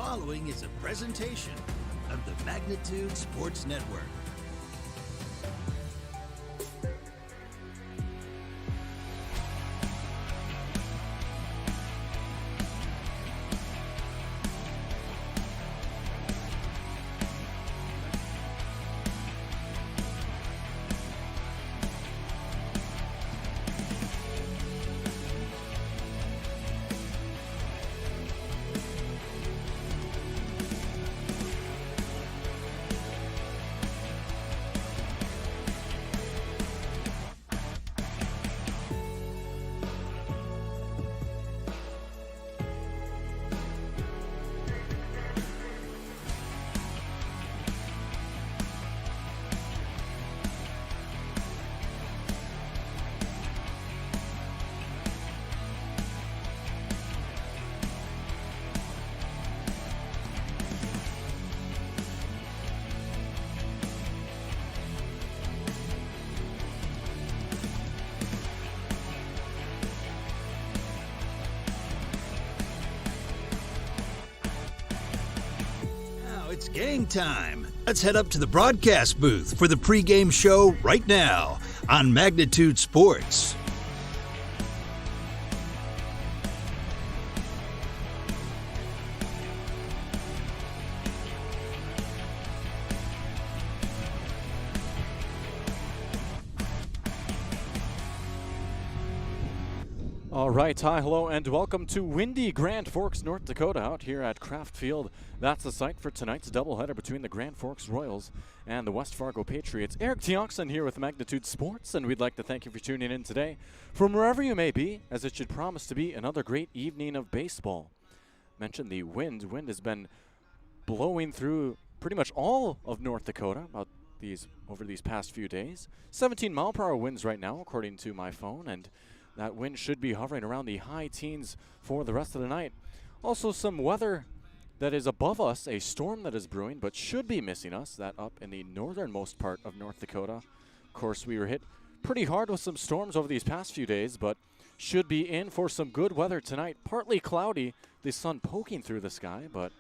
following is a presentation of the Magnitude Sports Network. It's game time. Let's head up to the broadcast booth for the pregame show right now on Magnitude Sports. All right, hi, hello, and welcome to windy Grand Forks, North Dakota, out here at Kraft Field. That's the site for tonight's doubleheader between the Grand Forks Royals and the West Fargo Patriots. Eric Tiongson here with Magnitude Sports, and we'd like to thank you for tuning in today from wherever you may be, as it should promise to be another great evening of baseball. Mentioned the wind. Wind has been blowing through pretty much all of North Dakota over these past few days. 17-mile-per-hour winds right now, according to my phone, and that wind should be hovering around the high teens for the rest of the night. Also some weather that is above us, a storm that is brewing, but should be missing us, that up in the northernmost part of North Dakota. Of course, we were hit pretty hard with some storms over these past few days, but should be in for some good weather tonight. Partly cloudy, the sun poking through the sky, but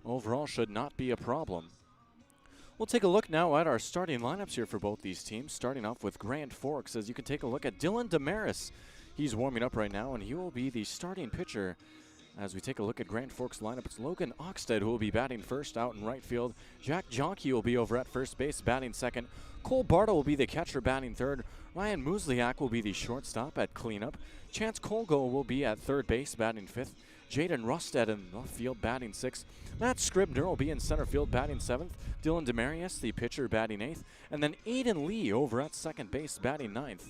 overall should not be a problem. We'll take a look now at our starting lineups here for both these teams, starting off with Grand Forks, as you can take a look at Dylan Damaris. He's warming up right now, and he will be the starting pitcher. As we take a look at Grand Forks lineup, it's Logan Oxted who will be batting first out in right field. Jack Jonke will be over at first base, batting second. Cole Barta will be the catcher, batting third. Ryan Musliak will be the shortstop at cleanup. Chance Colgo will be at third base, batting fifth. Jaden Rusted in left field, batting sixth. Matt Scribner will be in center field, batting seventh. Dylan Demarius, the pitcher, batting eighth. And then Aiden Lee over at second base, batting ninth.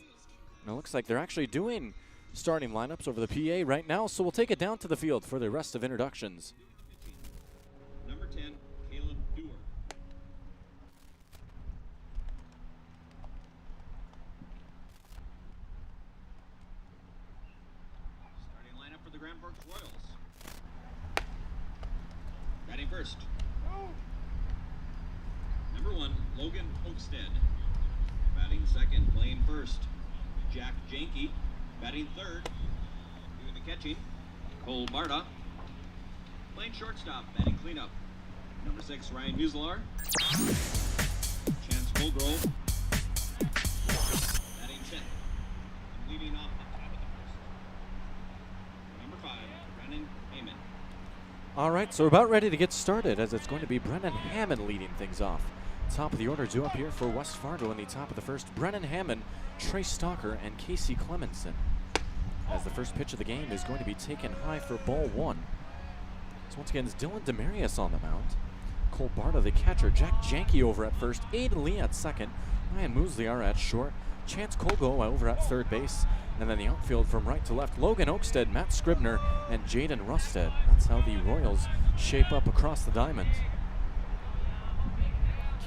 And it looks like they're actually doing starting lineups over the PA right now, so we'll take it down to the field for the rest of introductions. Number 10, Caleb Dewar. Starting lineup for the Grand Forks Royals. Batting first. Number 1, Logan Oakstead. Batting second, playing first, Jack Janke. Batting third, doing the catching, Cole Barta. Playing shortstop, batting cleanup, number 6, Ryan Muslar. Chance Mulgrove. Batting 10th, and leading off the top of the first, number 5, Brennan Heyman. All right, so we're about ready to get started, as it's going to be Brennan Hammond leading things off. Top of the order due up here for West Fargo in the top of the first, Brennan Hammond, Trey Stalker, and Casey Clemenson. As the first pitch of the game is going to be taken high for ball one. So once again, it's Dylan Demarius on the mound. Cole Barta, the catcher. Jack Janke over at first. Aiden Lee at second. Ryan Musliar at short. Chance Colgo over at third base. And then the outfield from right to left, Logan Oakstead, Matt Scribner, and Jaden Rusted. That's how the Royals shape up across the diamond.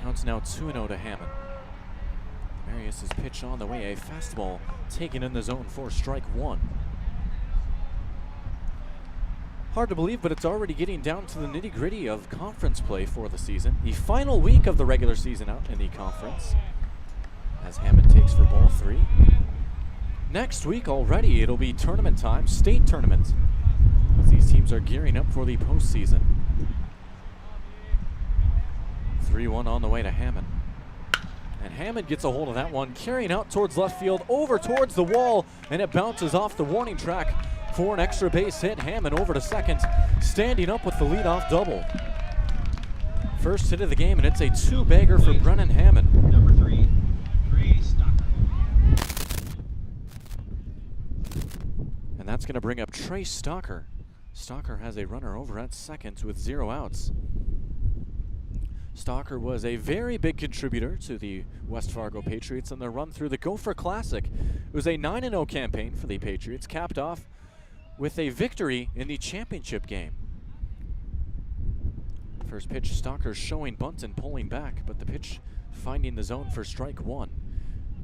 Counts now 2-0 to Hammond. Marius' pitch on the way, a fastball taken in the zone for strike one. Hard to believe, but it's already getting down to the nitty-gritty of conference play for the season. The final week of the regular season out in the conference, as Hammond takes for ball three. Next week already, it'll be tournament time, state tournament, as these teams are gearing up for the postseason. 3-1 on the way to Hammond. And Hammond gets a hold of that one, carrying out towards left field, over towards the wall, and it bounces off the warning track for an extra base hit. Hammond over to second, standing up with the leadoff double. First hit of the game, and it's a two-bagger for Brennan Hammond. Number 3, Trey Stocker. And that's going to bring up Trey Stocker. Stocker has a runner over at second with 0 outs. Stocker was a very big contributor to the West Fargo Patriots in their run through the Gopher Classic. It was a 9-0 campaign for the Patriots, capped off with a victory in the championship game. First pitch, Stocker showing bunt and pulling back, but the pitch finding the zone for strike one.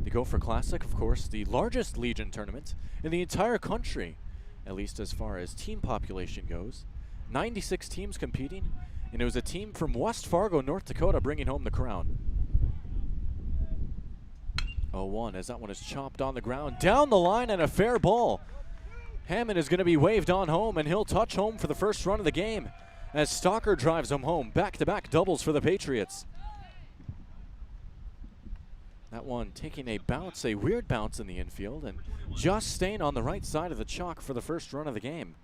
The Gopher Classic, of course, the largest Legion tournament in the entire country, at least as far as team population goes. 96 teams competing, and it was a team from West Fargo, North Dakota, bringing home the crown. 0-1 as that one is chopped on the ground, down the line, and a fair ball. Hammond is going to be waved on home, and he'll touch home for the first run of the game as Stocker drives him home. Back-to-back doubles for the Patriots. That one taking a bounce, a weird bounce in the infield, and just staying on the right side of the chalk for the first run of the game.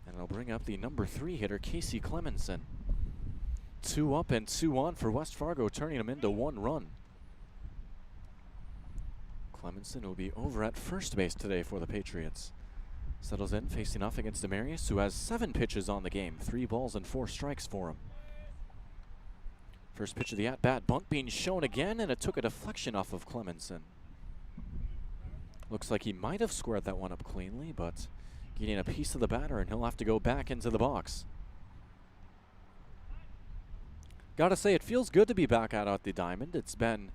And it'll bring up the number 3 hitter, Casey Clemenson. 2 up and 2 on for West Fargo, turning him into 1 run. Clemenson will be over at first base today for the Patriots. Settles in, facing off against Demarius, who has 7 pitches on the game, 3 balls and 4 strikes for him. First pitch of the at-bat, bunt being shown again, and it took a deflection off of Clemenson. Looks like he might have squared that one up cleanly, but getting a piece of the batter, and he'll have to go back into the box. Gotta say, it feels good to be back out at the Diamond. It's been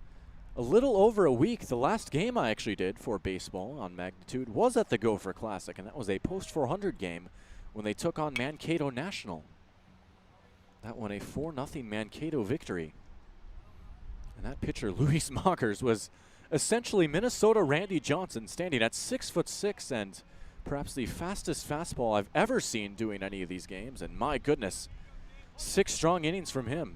a little over a week. The last game I actually did for baseball on Magnitude was at the Gopher Classic, and that was a post-400 game when they took on Mankato National. That won a 4-0 Mankato victory. And that pitcher, Luis Mockers, was essentially Minnesota Randy Johnson, standing at 6'6" and perhaps the fastest fastball I've ever seen doing any of these games. And my goodness, 6 strong innings from him.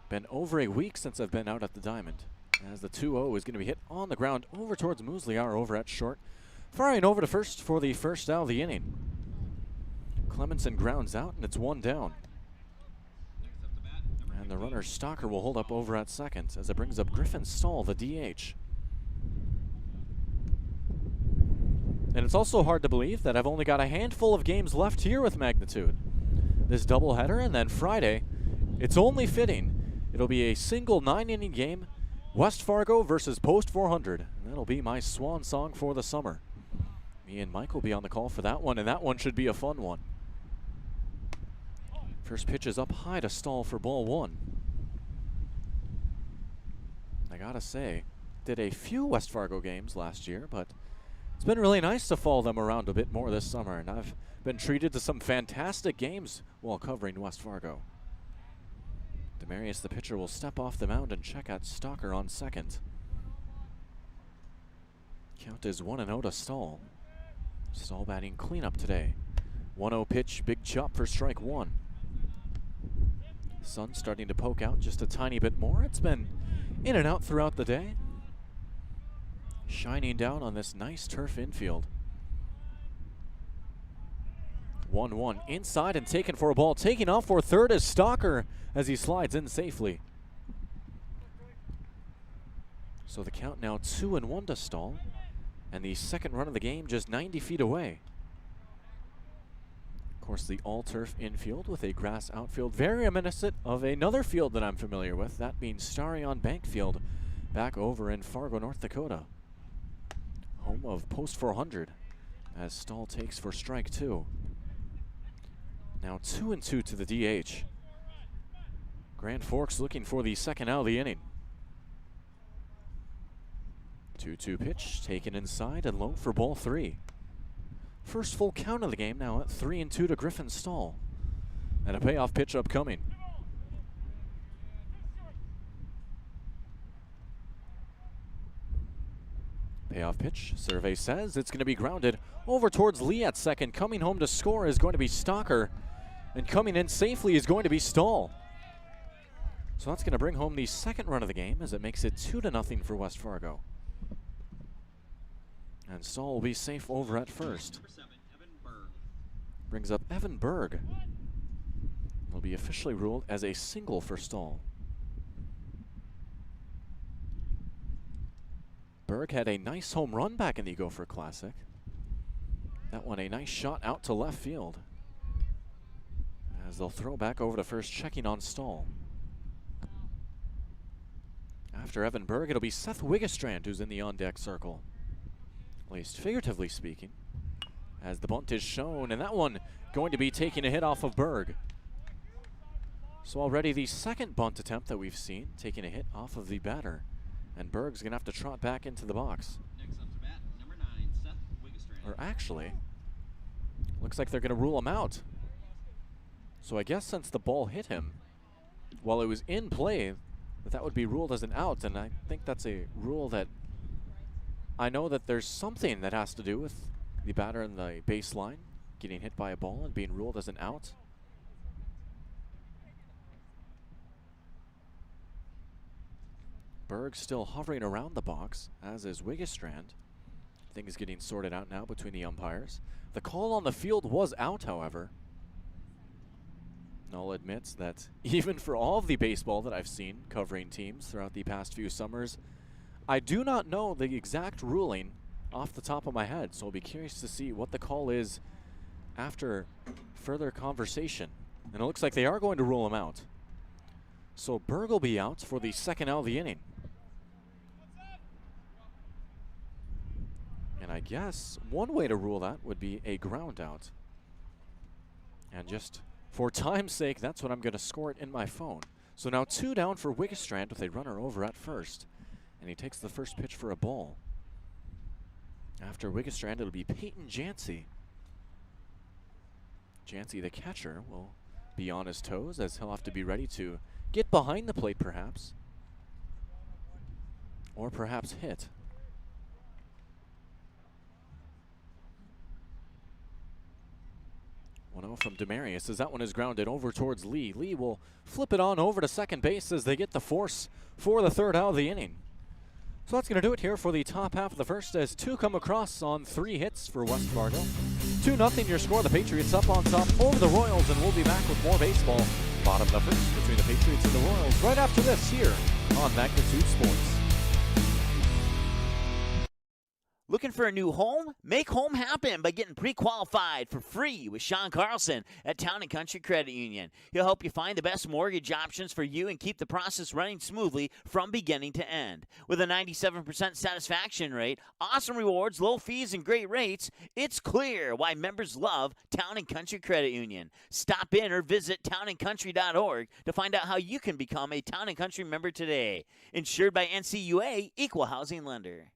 Been over a week since I've been out at the Diamond. As the 2-0 is going to be hit on the ground over towards Musliar over at short. Firing over to first for the first out of the inning. Clemenson grounds out, and it's 1 down. And the runner Stocker will hold up over at second as it brings up Griffin Stahl, the DH. And it's also hard to believe that I've only got a handful of games left here with Magnitude. This doubleheader, and then Friday, it's only fitting it'll be a single 9-inning game, West Fargo versus Post 400. And that'll be my swan song for the summer. Me and Mike will be on the call for that one, and that one should be a fun one. First pitch is up high to Stahl for ball 1. I gotta say, did a few West Fargo games last year, but it's been really nice to follow them around a bit more this summer, and I've been treated to some fantastic games while covering West Fargo. Demarius, the pitcher, will step off the mound and check out Stocker on second. Count is 1-0 to Stahl. Stahl batting cleanup today. 1-0 pitch, big chop for strike 1. Sun starting to poke out just a tiny bit more. It's been in and out throughout the day. Shining down on this nice turf infield. 1-1 inside and taken for a ball. Taking off for third is Stocker as he slides in safely. So the count now 2-1 to Stahl. And the second run of the game just 90 feet away. Of course, the all-turf infield with a grass outfield, very reminiscent of another field that I'm familiar with, that being Starion Bank Field back over in Fargo, North Dakota. Home of Post 400 as Stahl takes for strike 2. Now 2-2 to the DH. Grand Forks looking for the second out of the inning. 2-2 pitch taken inside and low for ball 3. First full count of the game now at 3-2 to Griffin Stahl. And a payoff pitch upcoming. Payoff pitch, survey says it's going to be grounded over towards Lee at second. Coming home to score is going to be Stocker. And coming in safely is going to be Stahl. So that's going to bring home the second run of the game as it makes it 2-0 for West Fargo. And Stahl will be safe over at first. Brings up Evan Berg. Will be officially ruled as a single for Stahl. Berg had a nice home run back in the Gopher Classic. That one a nice shot out to left field. As they'll throw back over to first, checking on Stahl. After Evan Berg, it'll be Seth Wiggestrand who's in the on-deck circle. At least figuratively speaking. As the bunt is shown, and that one going to be taking a hit off of Berg. So already the second bunt attempt that we've seen, taking a hit off of the batter. And Berg's going to have to trot back into the box. Next up to bat, number 9, Seth Wiggestrand. Or actually, looks like they're going to rule him out. So I guess since the ball hit him while it was in play, that would be ruled as an out. And I think that's a rule that I know that there's something that has to do with the batter in the baseline getting hit by a ball and being ruled as an out. Berg still hovering around the box, as is Wiggestrand. Things getting sorted out now between the umpires. The call on the field was out, however. Null admits that even for all of the baseball that I've seen covering teams throughout the past few summers, I do not know the exact ruling off the top of my head, so I'll be curious to see what the call is after further conversation. And it looks like they are going to rule him out. So Berg will be out for the second out of the inning. And I guess one way to rule that would be a ground out. And just for time's sake, that's what I'm going to score it in my phone. So now 2 down for Wiggestrand with a runner over at first. And he takes the first pitch for a ball. After Wiggestrand, it'll be Peyton Jancy. Jancy, the catcher, will be on his toes as he'll have to be ready to get behind the plate perhaps. Or perhaps hit. 1-0 from Demarius as that one is grounded over towards Lee. Lee will flip it on over to second base as they get the force for the third out of the inning. So that's going to do it here for the top half of the first as 2 come across on 3 hits for West Fargo. 2-0 your score. The Patriots up on top over the Royals, and we'll be back with more baseball. Bottom of the first between the Patriots and the Royals right after this here on Magnitude Sports. Looking for a new home? Make home happen by getting pre-qualified for free with Sean Carlson at Town & Country Credit Union. He'll help you find the best mortgage options for you and keep the process running smoothly from beginning to end. With a 97% satisfaction rate, awesome rewards, low fees, and great rates, it's clear why members love Town & Country Credit Union. Stop in or visit townandcountry.org to find out how you can become a Town & Country member today. Insured by NCUA, Equal Housing Lender.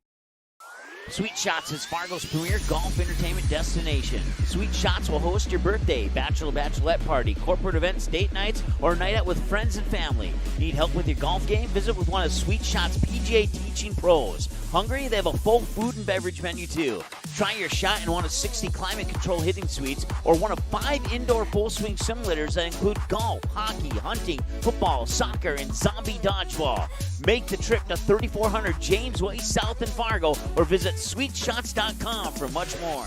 Sweet Shots is Fargo's premier golf entertainment destination. Sweet Shots will host your birthday, bachelorette party, corporate events, date nights, or a night out with friends and family. Need help with your golf game? Visit with one of Sweet Shots' PGA teaching pros. Hungry? They have a full food and beverage menu too. Try your shot in one of 60 climate control hitting suites or one of 5 indoor full swing simulators that include golf, hockey, hunting, football, soccer, and zombie dodgeball. Make the trip to 3400 James Way South in Fargo or visit sweetshots.com for much more.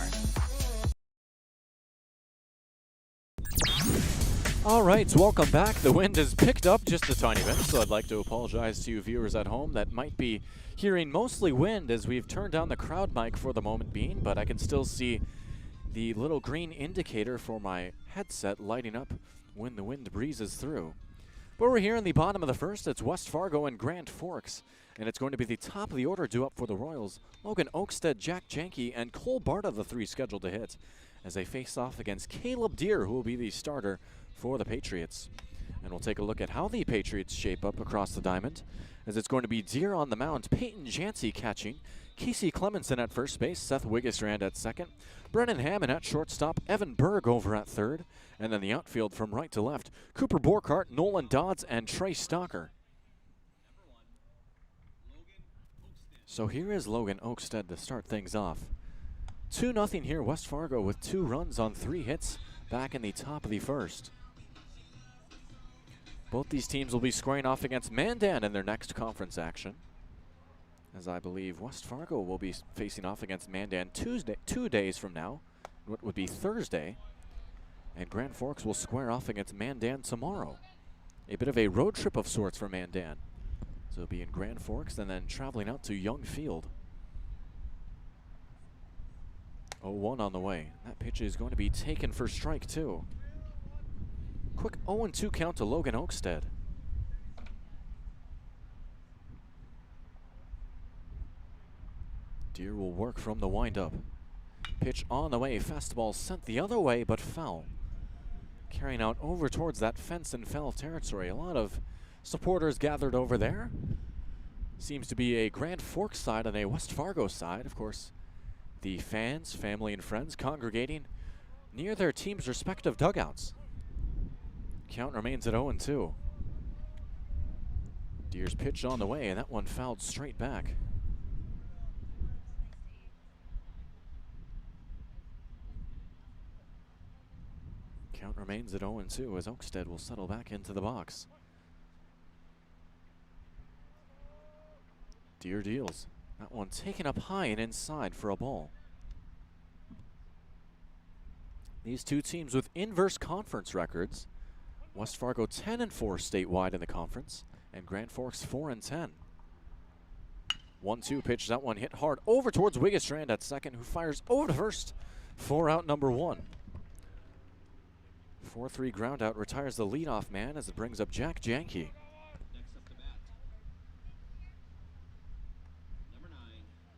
All right, welcome back. The wind has picked up just a tiny bit, so I'd like to apologize to you viewers at home that might be hearing mostly wind as we've turned down the crowd mic for the moment being, but I can still see the little green indicator for my headset lighting up when the wind breezes through. But we're here in the bottom of the first. It's West Fargo and Grand Forks, and it's going to be the top of the order due up for the Royals. Logan Oakstead, Jack Janke, and Cole Barta, the 3 scheduled to hit, as they face off against Caleb Deere, who will be the starter for the Patriots. And we'll take a look at how the Patriots shape up across the diamond, as it's going to be Deere on the mound, Peyton Jancy catching, Casey Clemenson at first base, Seth Wiggestrand at second, Brennan Hammond at shortstop, Evan Berg over at third, and then the outfield from right to left, Cooper Borkart, Nolan Dodds, and Trey Stalker. So here is Logan Oakstead to start things off. 2-0 here, West Fargo with 2 runs on 3 hits back in the top of the first. Both these teams will be squaring off against Mandan in their next conference action, as I believe West Fargo will be facing off against Mandan 2 days from now, what would be Thursday, and Grand Forks will square off against Mandan tomorrow. A bit of a road trip of sorts for Mandan. So it'll be in Grand Forks and then traveling out to Young Field. 0-1 on the way. That pitch is going to be taken for strike two. Quick 0-2 count to Logan Oakstead. Deer will work from the windup. Pitch on the way. Fastball sent the other way, but foul. Carrying out over towards that fence in foul territory. A lot of supporters gathered over there. Seems to be a Grand Forks side and a West Fargo side. Of course, the fans, family, and friends congregating near their team's respective dugouts. Count remains at 0-2. Deer's pitch on the way, and that one fouled straight back. Count remains at 0-2 as Oakstead will settle back into the box. Deer deals. That one taken up high and inside for a ball. These two teams with inverse conference records. West Fargo 10-4 statewide in the conference, and Grand Forks 4-10. 1-2 pitch. That one hit hard over towards Wiggestrand at second, who fires over to first for out number one. 4-3 ground out retires the leadoff man as it brings up Jack Janke. Next up to bat, number 9,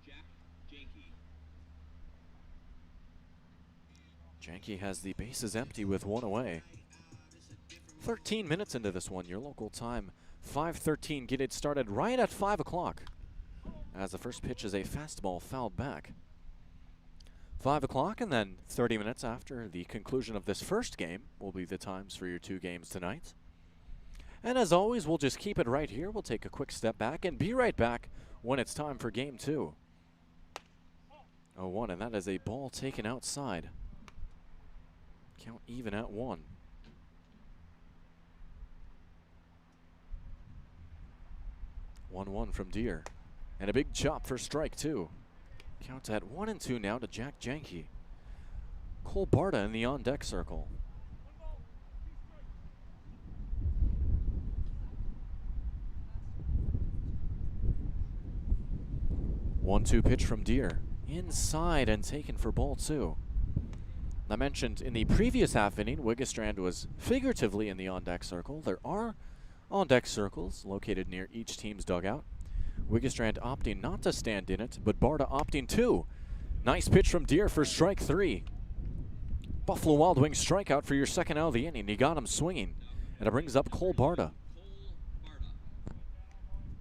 Jack Janke. Janke has the bases empty with one away. 13 minutes into this one, your local time 5:13. Get it started right at 5 o'clock as the first pitch is a fastball fouled back. 5 o'clock, and then 30 minutes after the conclusion of this first game will be the times for your two games tonight. And as always, we'll just keep it right here. We'll take a quick step back and be right back when it's time for game two. 0-1, and that is a ball taken outside. Count even at 1. 1-1 from Deer. And a big chop for strike two. Count at 1-2 now to Jack Janke. Cole Barta in the on-deck circle. One-two pitch from Deer. Inside and taken for ball two. I mentioned in the previous half inning, Wiggestrand was figuratively in the on-deck circle. There are on-deck circles located near each team's dugout. Wiggestrand opting not to stand in it, but Barta opting to. Nice pitch from Deer for strike three. Buffalo Wild Wings strikeout for your second out of the inning. He got him swinging, and it brings up Cole Barta.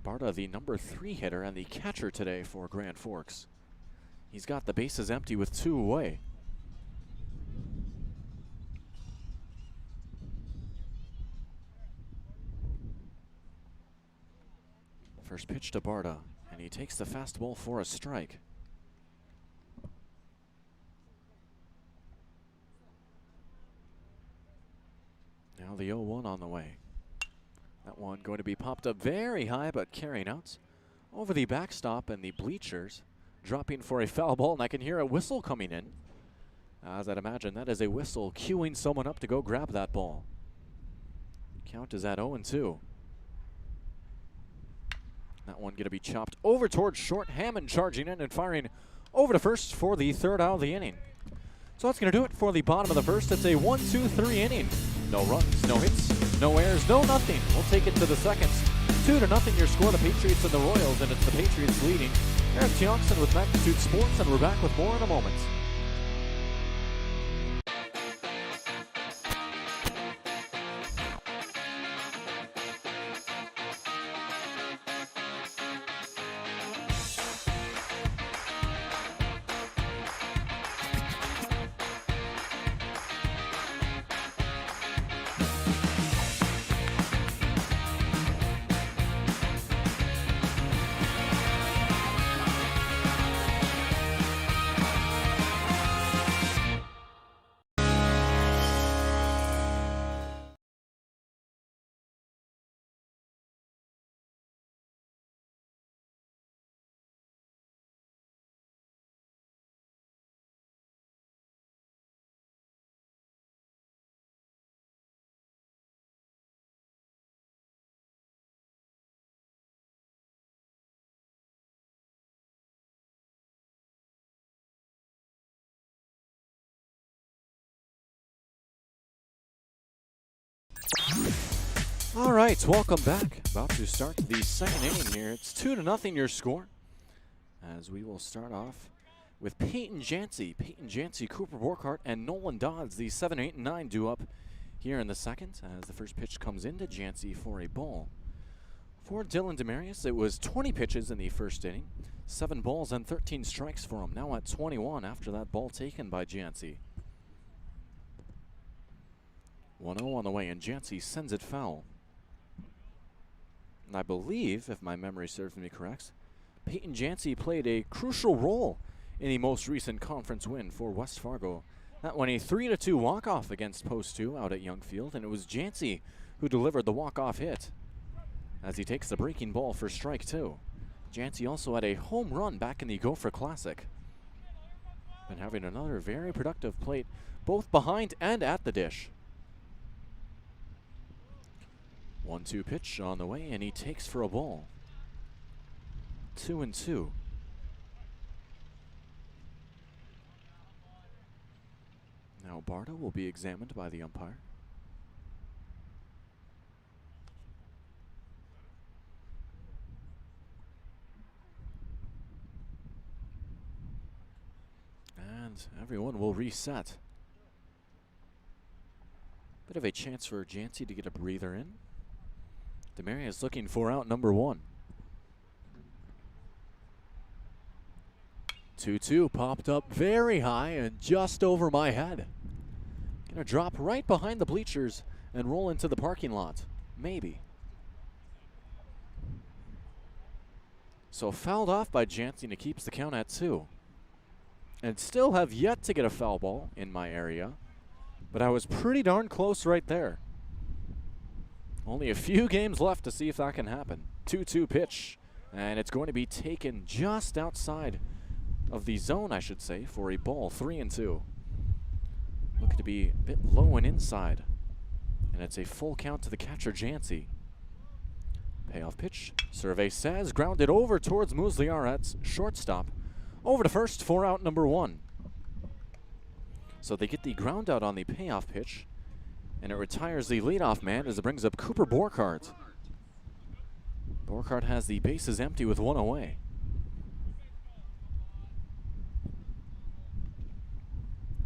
Barta, the number 3 hitter and the catcher today for Grand Forks. He's got the bases empty with 2 away. First pitch to Barta, and he takes the fastball for a strike. Now the 0-1 on the way. That one going to be popped up very high, but carrying out over the backstop and the bleachers, dropping for a foul ball, and I can hear a whistle coming in. As I'd imagine, that is a whistle cueing someone up to go grab that ball. Count is at 0-2. That one going to be chopped over towards short. Hammond charging in and firing over to first for the third out of the inning. So that's going to do it for the bottom of the first. It's a 1-2-3 inning. No runs, no hits, no errors, no nothing. We'll take it to the seconds. 2-0 your score, the Patriots and the Royals, and it's the Patriots leading. Eric Tiongson with Magnitude Sports, and we're back with more in a moment. All right, welcome back. About to start the second inning here. It's 2-0 your score. As we will start off with Peyton Jancy, Cooper Borkhardt, and Nolan Dodds, the 7, 8, and 9 due up here in the second as the first pitch comes into Jancy for a ball. For Dylan Demarius, it was 20 pitches in the first inning, 7 balls and 13 strikes for him. Now at 21 after that ball taken by Jancy. 1-0 on the way, and Jancy sends it foul. And I believe, if my memory serves me correct, Peyton Jancy played a crucial role in the most recent conference win for West Fargo. That won a 3-2 walk-off against Post 2 out at Young Field, and it was Jancy who delivered the walk-off hit as he takes the breaking ball for strike 2. Jancy also had a home run back in the Gopher Classic. Been having another very productive plate, both behind and at the dish. 1-2 pitch on the way, and he takes for a ball. 2-2. Now Barta will be examined by the umpire. And everyone will reset. Bit of a chance for Jancy to get a breather in. Demarius looking for out number 1. 2-2 popped up very high and just over my head. Gonna drop right behind the bleachers and roll into the parking lot. Maybe. So fouled off by Jancy, and it keeps the count at 2. And still have yet to get a foul ball in my area, but I was pretty darn close right there. Only a few games left to see if that can happen. 2-2 pitch, and it's going to be taken just outside of the zone, I should say, for a ball. 3-2. Looking to be a bit low and inside, and it's a full count to the catcher, Jancy. Payoff pitch. Survey says grounded over towards Musliar at shortstop. Over to first for out number 1. So they get the ground out on the payoff pitch, and it retires the leadoff man as it brings up Cooper Borkhardt. Borkhardt has the bases empty with 1 away.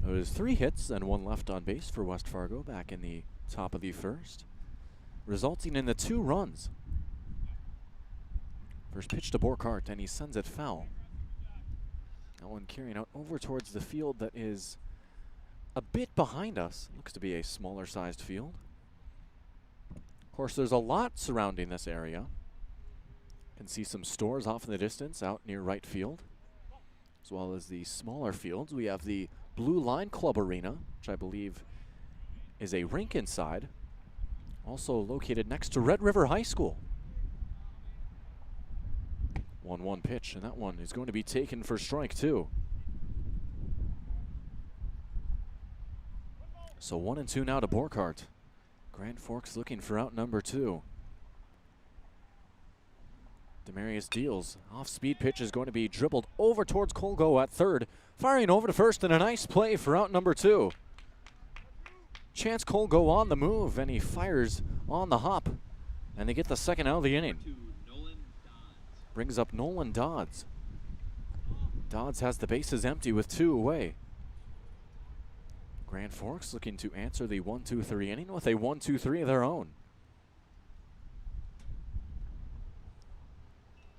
It was 3 hits and 1 left on base for West Fargo back in the top of the first, resulting in the 2 runs. First pitch to Borkhardt, and he sends it foul. That one carrying out over towards the field that is a bit behind us. Looks to be a smaller sized field. Of course, there's a lot surrounding this area. Can see some stores off in the distance out near right field, as well as the smaller fields. We have the Blue Line Club Arena, which I believe is a rink inside, also located next to Red River High School. 1-1 pitch, and that one is going to be taken for strike 2. So 1-2 now to Borkhardt. Grand Forks looking for out number 2. Demarius deals. Off-speed pitch is going to be dribbled over towards Colgo at third. Firing over to first, and a nice play for out number 2. Chance Colgo on the move, and he fires on the hop. And they get the second out of the inning. Brings up Nolan Dodds. Dodds has the bases empty with 2 away. Grand Forks looking to answer the 1-2-3 inning with a 1-2-3 of their own.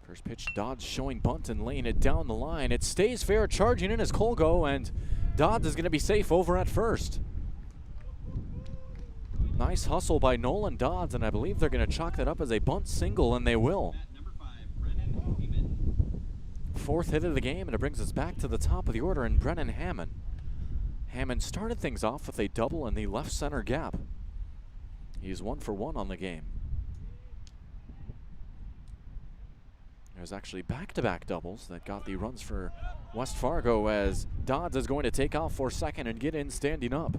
First pitch, Dodds showing bunt and laying it down the line. It stays fair, charging in as Colgo, and Dodds is going to be safe over at first. Nice hustle by Nolan Dodds, and I believe they're going to chalk that up as a bunt single, and they will. 4th hit of the game, and it brings us back to the top of the order, and Brennan Hammond. Hammond started things off with a double in the left center gap. He's 1 for 1 on the game. There's actually back-to-back doubles that got the runs for West Fargo, as Dodds is going to take off for second and get in standing up.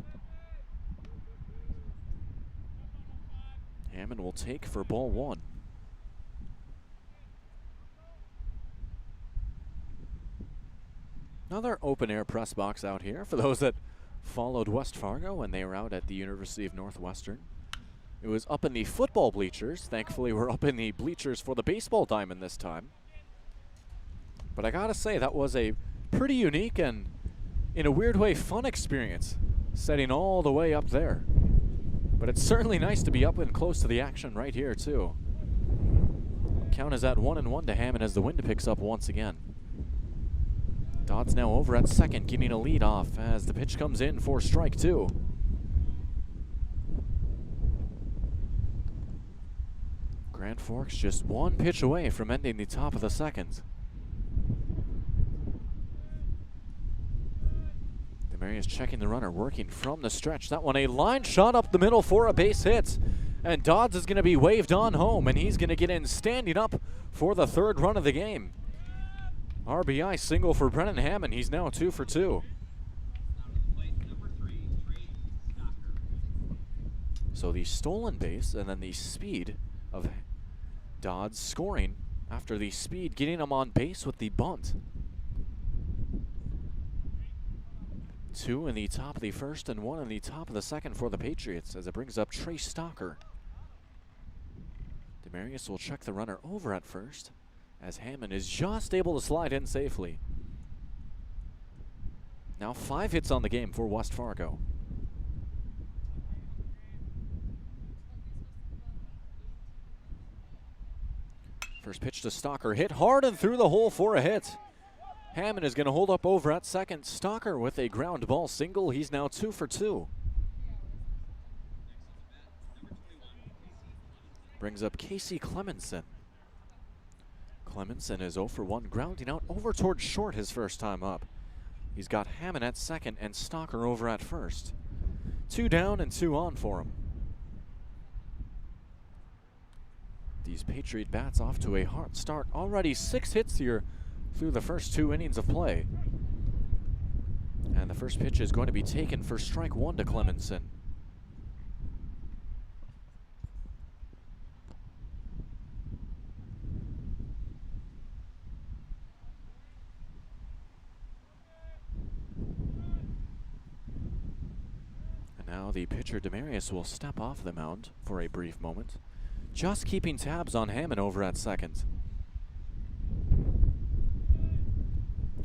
Hammond will take for ball 1. Another open-air press box out here for those that followed West Fargo when they were out at the University of Northwestern. It was up in the football bleachers. Thankfully, we're up in the bleachers for the baseball diamond this time. But I gotta say, that was a pretty unique and, in a weird way, fun experience, setting all the way up there. But it's certainly nice to be up and close to the action right here, too. Count is at 1-1 to Hammond as the wind picks up once again. Dodd's now over at second, getting a lead off as the pitch comes in for strike two. Grand Forks just one pitch away from ending the top of the second. Demarius checking the runner, working from the stretch. That one a line shot up the middle for a base hit. And Dodds is going to be waved on home, and he's going to get in standing up for the third run of the game. RBI single for Brennan Hammond. He's now 2 for 2. So the stolen base and then the speed of Dodds scoring after the speed getting him on base with the bunt. 2 in the top of the first and 1 in the top of the second for the Patriots as it brings up Trey Stalker. Demarius will check the runner over at first as Hammond is just able to slide in safely. Now 5 hits on the game for West Fargo. First pitch to Stalker, hit hard and through the hole for a hit. Hammond is going to hold up over at second. Stalker with a ground ball single. He's now 2 for 2. Brings up Casey Clemenson. Clemenson is 0 for 1, grounding out over towards short his first time up. He's got Hammond at second and Stalker over at first. 2 down and 2 on for him. These Patriot bats off to a hot start. Already 6 hits here through the first 2 innings of play. And the first pitch is going to be taken for strike 1 to Clemenson. And now the pitcher Demarius will step off the mound for a brief moment, just keeping tabs on Hammond over at second.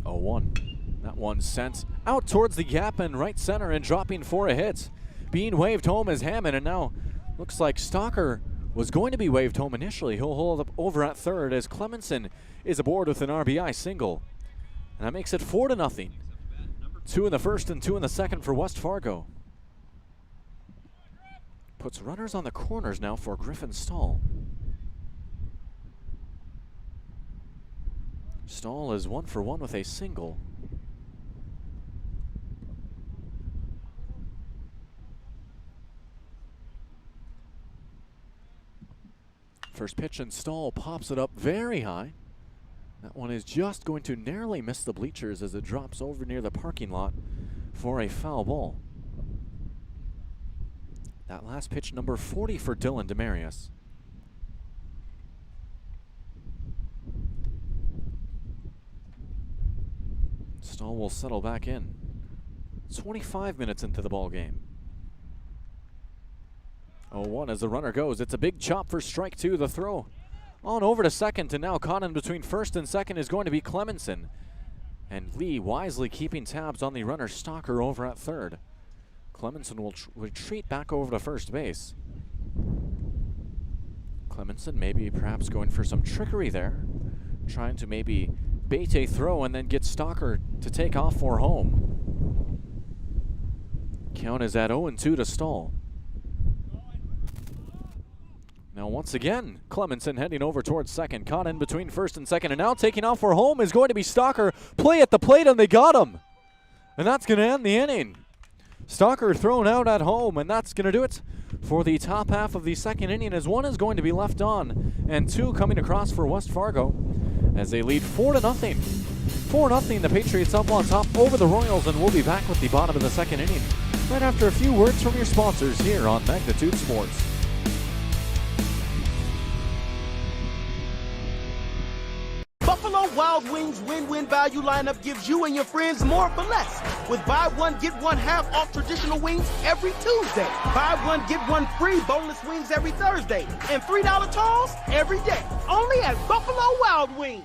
0-1. That one sent out towards the gap and right center and dropping for a hit. Being waved home is Hammond, and now looks like Stalker was going to be waved home initially. He'll hold up over at third as Clemenson is aboard with an RBI single. And that makes it 4-0. 2 in the first and 2 in the second for West Fargo. Puts runners on the corners now for Griffin Stahl. Stahl is 1 for 1 with a single. First pitch and Stahl pops it up very high. That one is just going to narrowly miss the bleachers as it drops over near the parking lot for a foul ball. That last pitch, number 40 for Dylan Demarius. Stahl will settle back in. 25 minutes into the ball game. 0-1 as the runner goes. It's a big chop for strike 2. The throw on over to second, and now caught in between first and second is going to be Clemenson. And Lee wisely keeping tabs on the runner Stalker over at third. Clemenson will retreat back over to first base. Clemenson maybe perhaps going for some trickery there, trying to maybe bait a throw and then get Stalker to take off for home. Count is at 0-2 to Stahl. Now once again, Clemenson heading over towards second, caught in between first and second, and now taking off for home is going to be Stalker. Play at the plate, and they got him. And that's going to end the inning. Stalker thrown out at home, and that's going to do it for the top half of the second inning, as 1 is going to be left on and 2 coming across for West Fargo as they lead 4-0. 4-0, the Patriots up on top over the Royals, and we'll be back with the bottom of the second inning right after a few words from your sponsors here on Magnitude Sports. Buffalo Wild Wings win-win value lineup gives you and your friends more for less. With buy one, get one half off traditional wings every Tuesday. Buy one, get one free boneless wings every Thursday. And $3 tolls every day. Only at Buffalo Wild Wings.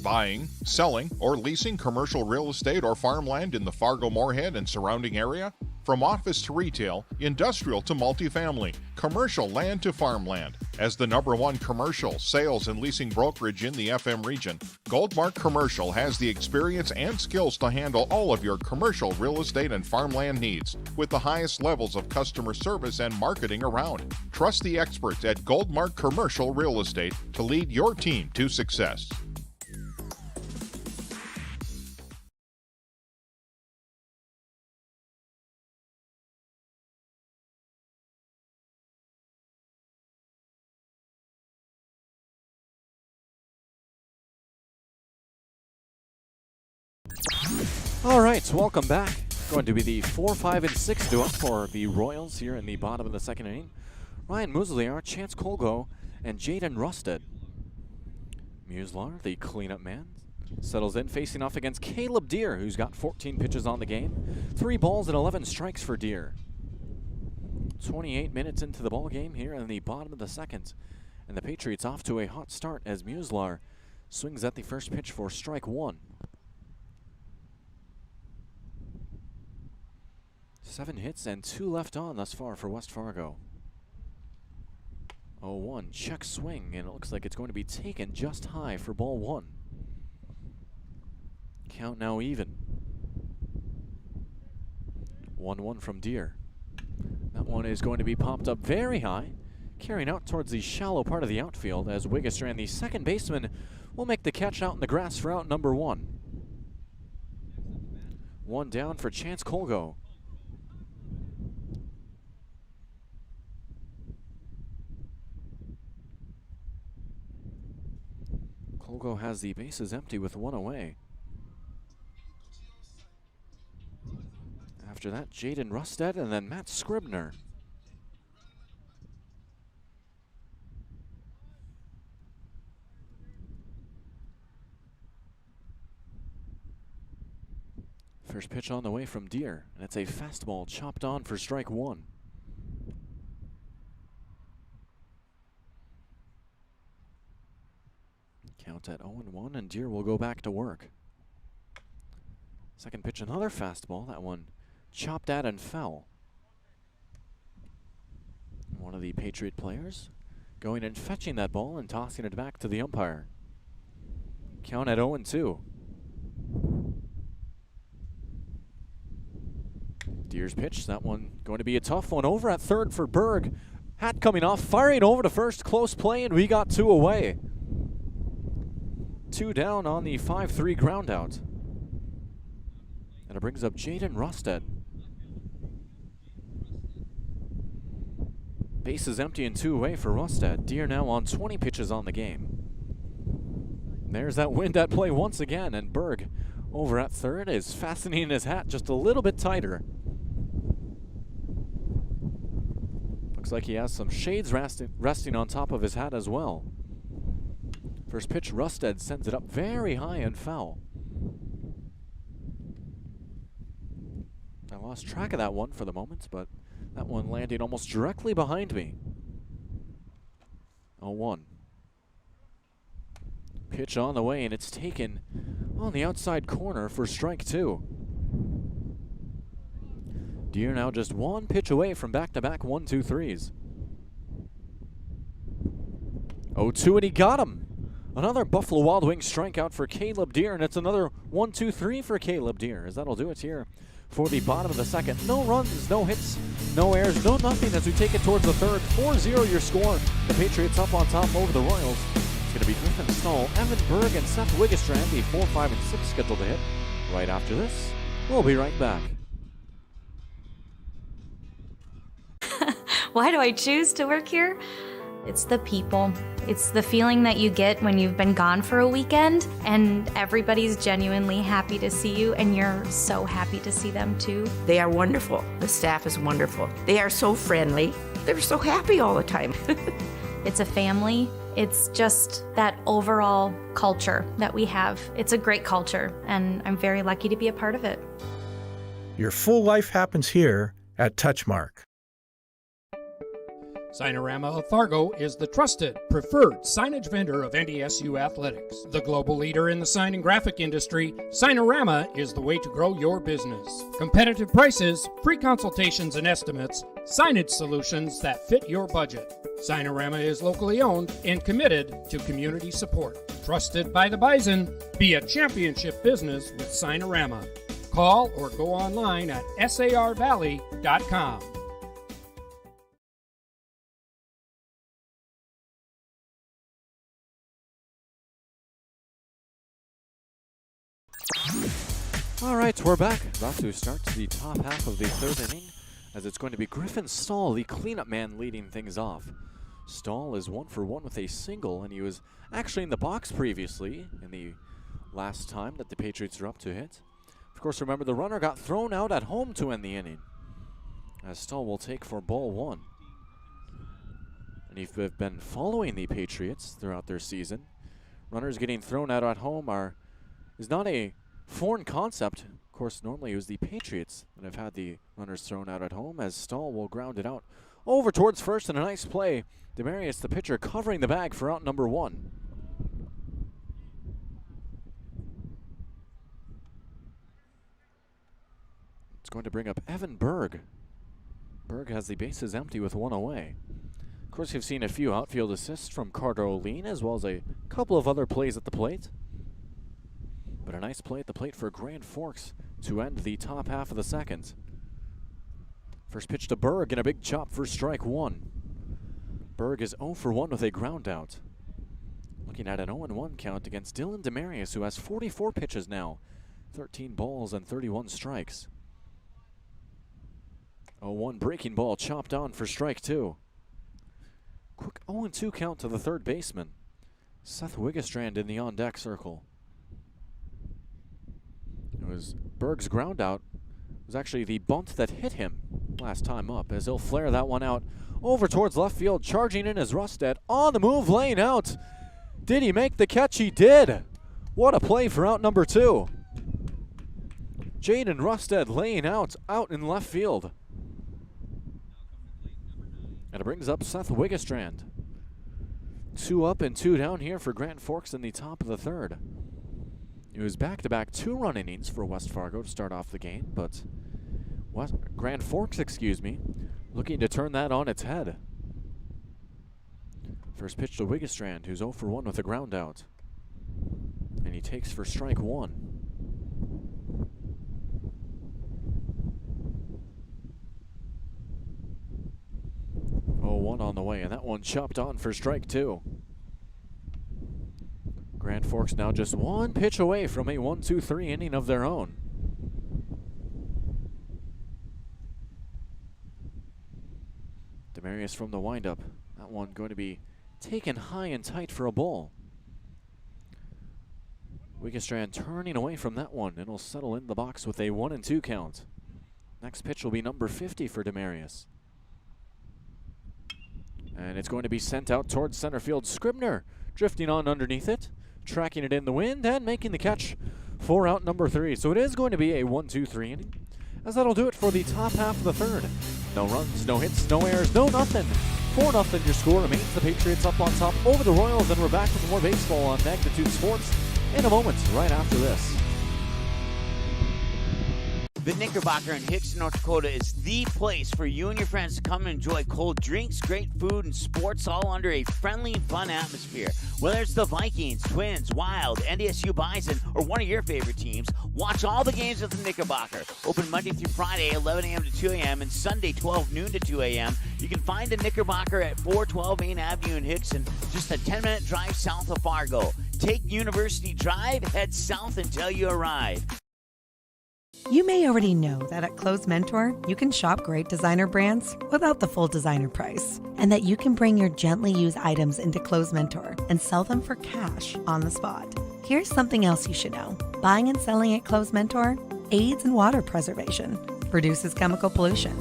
Buying, selling, or leasing commercial real estate or farmland in the Fargo, Moorhead, and surrounding area? From office to retail, industrial to multifamily, commercial land to farmland. As the #1 commercial, sales, and leasing brokerage in the FM region, Goldmark Commercial has the experience and skills to handle all of your commercial real estate and farmland needs with the highest levels of customer service and marketing around. Trust the experts at Goldmark Commercial Real Estate to lead your team to success. All right, welcome back. Going to be the 4, 5, and 6 duo for the Royals here in the bottom of the second inning. Ryan Musliar, Chance Colgo, and Jaden Rusted. Muslar, the cleanup man, settles in, facing off against Caleb Deere, who's got 14 pitches on the game. 3 balls and 11 strikes for Deere. 28 minutes into the ball game here in the bottom of the second. And the Patriots off to a hot start as Muslar swings at the first pitch for strike 1. 7 hits and 2 left on thus far for West Fargo. 0-1, check swing, and it looks like it's going to be taken just high for ball 1. Count now even. 1-1 from Deere. That one is going to be popped up very high, carrying out towards the shallow part of the outfield as Wiggistran, the second baseman, will make the catch out in the grass for out number 1. 1 down for Chance Colgo. Colgo has the bases empty with 1 away. After that, Jaden Rusted and then Matt Scribner. First pitch on the way from Deere, and it's a fastball chopped on for strike 1. Count at 0-1, and Deere will go back to work. Second pitch, another fastball. That one chopped at and fell. One of the Patriot players going and fetching that ball and tossing it back to the umpire. Count at 0-2. Deere's pitch, that one going to be a tough one. Over at third for Berg. Hat coming off, firing over to first, close play, and we got 2 away. 2 down on the 5-3 ground out. And it brings up Jaden Rusted. Base is empty and 2 away for Rusted. Deere now on 20 pitches on the game. And there's that wind at play once again, and Berg over at third is fastening his hat just a little bit tighter. Looks like he has some shades resting on top of his hat as well. First pitch, Rusted sends it up very high and foul. I lost track of that one for the moment, but that one landing almost directly behind me. 0-1. Pitch on the way, and it's taken on the outside corner for strike 2. Deere now just 1 pitch away from back-to-back 1-2-3s. 0-2, and he got him. Another Buffalo Wild Wings strikeout for Caleb Deere, and it's another 1-2-3 for Caleb Deere, as that'll do it here for the bottom of the second. No runs, no hits, no errors, no nothing as we take it towards the third. 4-0 your score. The Patriots up on top over the Royals. It's going to be Griffin Stahl, Evan Berg, and Seth Wiggistran, the 4, 5, and 6 scheduled to hit right after this. We'll be right back. Why do I choose to work here? It's the people. It's the feeling that you get when you've been gone for a weekend and everybody's genuinely happy to see you and you're so happy to see them too. They are wonderful. The staff is wonderful. They are so friendly. They're so happy all the time. It's a family It's just that overall culture that we have. It's a great culture, and I'm very lucky to be a part of it. Your full life happens here at Touchmark. Signorama of Fargo is the trusted, preferred signage vendor of NDSU athletics. The global leader in the sign and graphic industry, Signorama is the way to grow your business. Competitive prices, free consultations and estimates, signage solutions that fit your budget. Signorama is locally owned and committed to community support. Trusted by the Bison, be a championship business with Signorama. Call or go online at sarvalley.com. All right, we're back. About to start the top half of the third inning, as it's going to be Griffin Stahl, the cleanup man, leading things off. Stahl is 1 for 1 with a single, and he was actually in the box previously in the last time that the Patriots were up to hit. Of course, remember, the runner got thrown out at home to end the inning, as Stahl will take for ball 1. And if you've been following the Patriots throughout their season, runners getting thrown out at home is not a foreign concept. Of course, normally it was the Patriots that have had the runners thrown out at home, as Stahl will ground it out over towards first, and a nice play. Demarius, the pitcher, covering the bag for out number 1. It's going to bring up Evan Berg. Berg has the bases empty with 1 away. Of course, you've seen a few outfield assists from Carter O'Lean, as well as a couple of other plays at the plate. But a nice play at the plate for Grand Forks to end the top half of the second. First pitch to Berg and a big chop for strike 1. Berg is 0 for 1 with a ground out. Looking at an 0-1 count against Dylan Demarius, who has 44 pitches now, 13 balls and 31 strikes. 0-1 breaking ball chopped on for strike 2. Quick 0-2 count to the third baseman, Seth Wiggestrand, in the on-deck circle. It was Berg's ground out. It was actually the bunt that hit him last time up, as he'll flare that one out over towards left field. Charging in is Rustad on the move, laying out. Did he make the catch? He did. What a play for out number 2. Jaden Rustad laying out in left field. And it brings up Seth Wiggestrand. 2 up and 2 down here for Grand Forks in the top of the third. It was back-to-back 2-run innings for West Fargo to start off the game, but Grand Forks, looking to turn that on its head. First pitch to Wiggestrand, who's 0 for 1 with a ground out. And he takes for strike 1. One on the way, and that one chopped on for strike 2. Grand Forks now just 1 pitch away from a 1-2-3 inning of their own. Demarius from the windup. That one going to be taken high and tight for a ball. Wiggestrand turning away from that one, and will settle in the box with a 1-2 count. Next pitch will be number 50 for Demarius. And it's going to be sent out towards center field. Scribner drifting on underneath it, tracking it in the wind, and making the catch for out number 3. So it is going to be a 1-2-3 inning, as that'll do it for the top half of the third. No runs, no hits, no errors, no nothing. 4-0 your score remains. The Patriots up on top over the Royals, and we're back with more baseball on Magnitude Sports in a moment, right after this. The Knickerbocker in Hickson, North Dakota is the place for you and your friends to come and enjoy cold drinks, great food, and sports, all under a friendly and fun atmosphere. Whether it's the Vikings, Twins, Wild, NDSU Bison, or one of your favorite teams, watch all the games at the Knickerbocker. Open Monday through Friday, 11 a.m. to 2 a.m., and Sunday, 12 noon to 2 a.m. You can find the Knickerbocker at 412 Main Avenue in Hickson, just a 10-minute drive south of Fargo. Take University Drive, head south until you arrive. You may already know that at Clothes Mentor, you can shop great designer brands without the full designer price, and that you can bring your gently used items into Clothes Mentor and sell them for cash on the spot. Here's something else you should know. Buying and selling at Clothes Mentor aids in water preservation, reduces chemical pollution,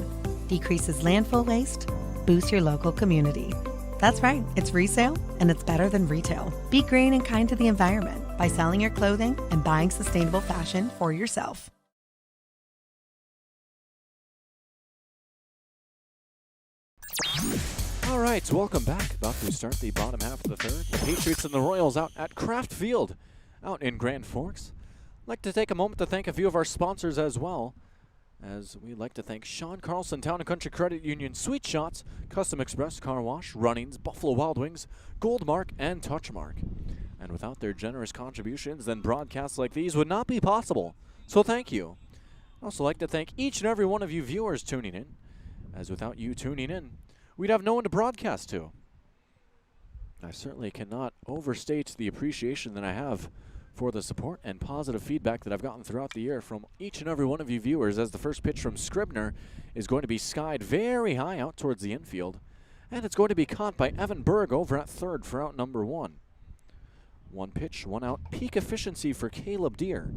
decreases landfill waste, boosts your local community. That's right, it's resale, and it's better than retail. Be green and kind to the environment by selling your clothing and buying sustainable fashion for yourself. All right, welcome back. About to start the bottom half of the third. The Patriots and the Royals out at Kraft Field out in Grand Forks. I'd like to take a moment to thank a few of our sponsors as well, as we'd like to thank Sean Carlson, Town and Country Credit Union, Sweet Shots, Custom Express Car Wash, Runnings, Buffalo Wild Wings, Goldmark, and Touchmark. And without their generous contributions, then broadcasts like these would not be possible. So thank you. I'd also like to thank each and every one of you viewers tuning in, as without you tuning in, we'd have no one to broadcast to. I certainly cannot overstate the appreciation that I have for the support and positive feedback that I've gotten throughout the year from each and every one of you viewers, as the first pitch from Scribner is going to be skied very high out towards the infield, and it's going to be caught by Evan Berg over at third for out number 1. 1 pitch, 1 out, peak efficiency for Caleb Deere.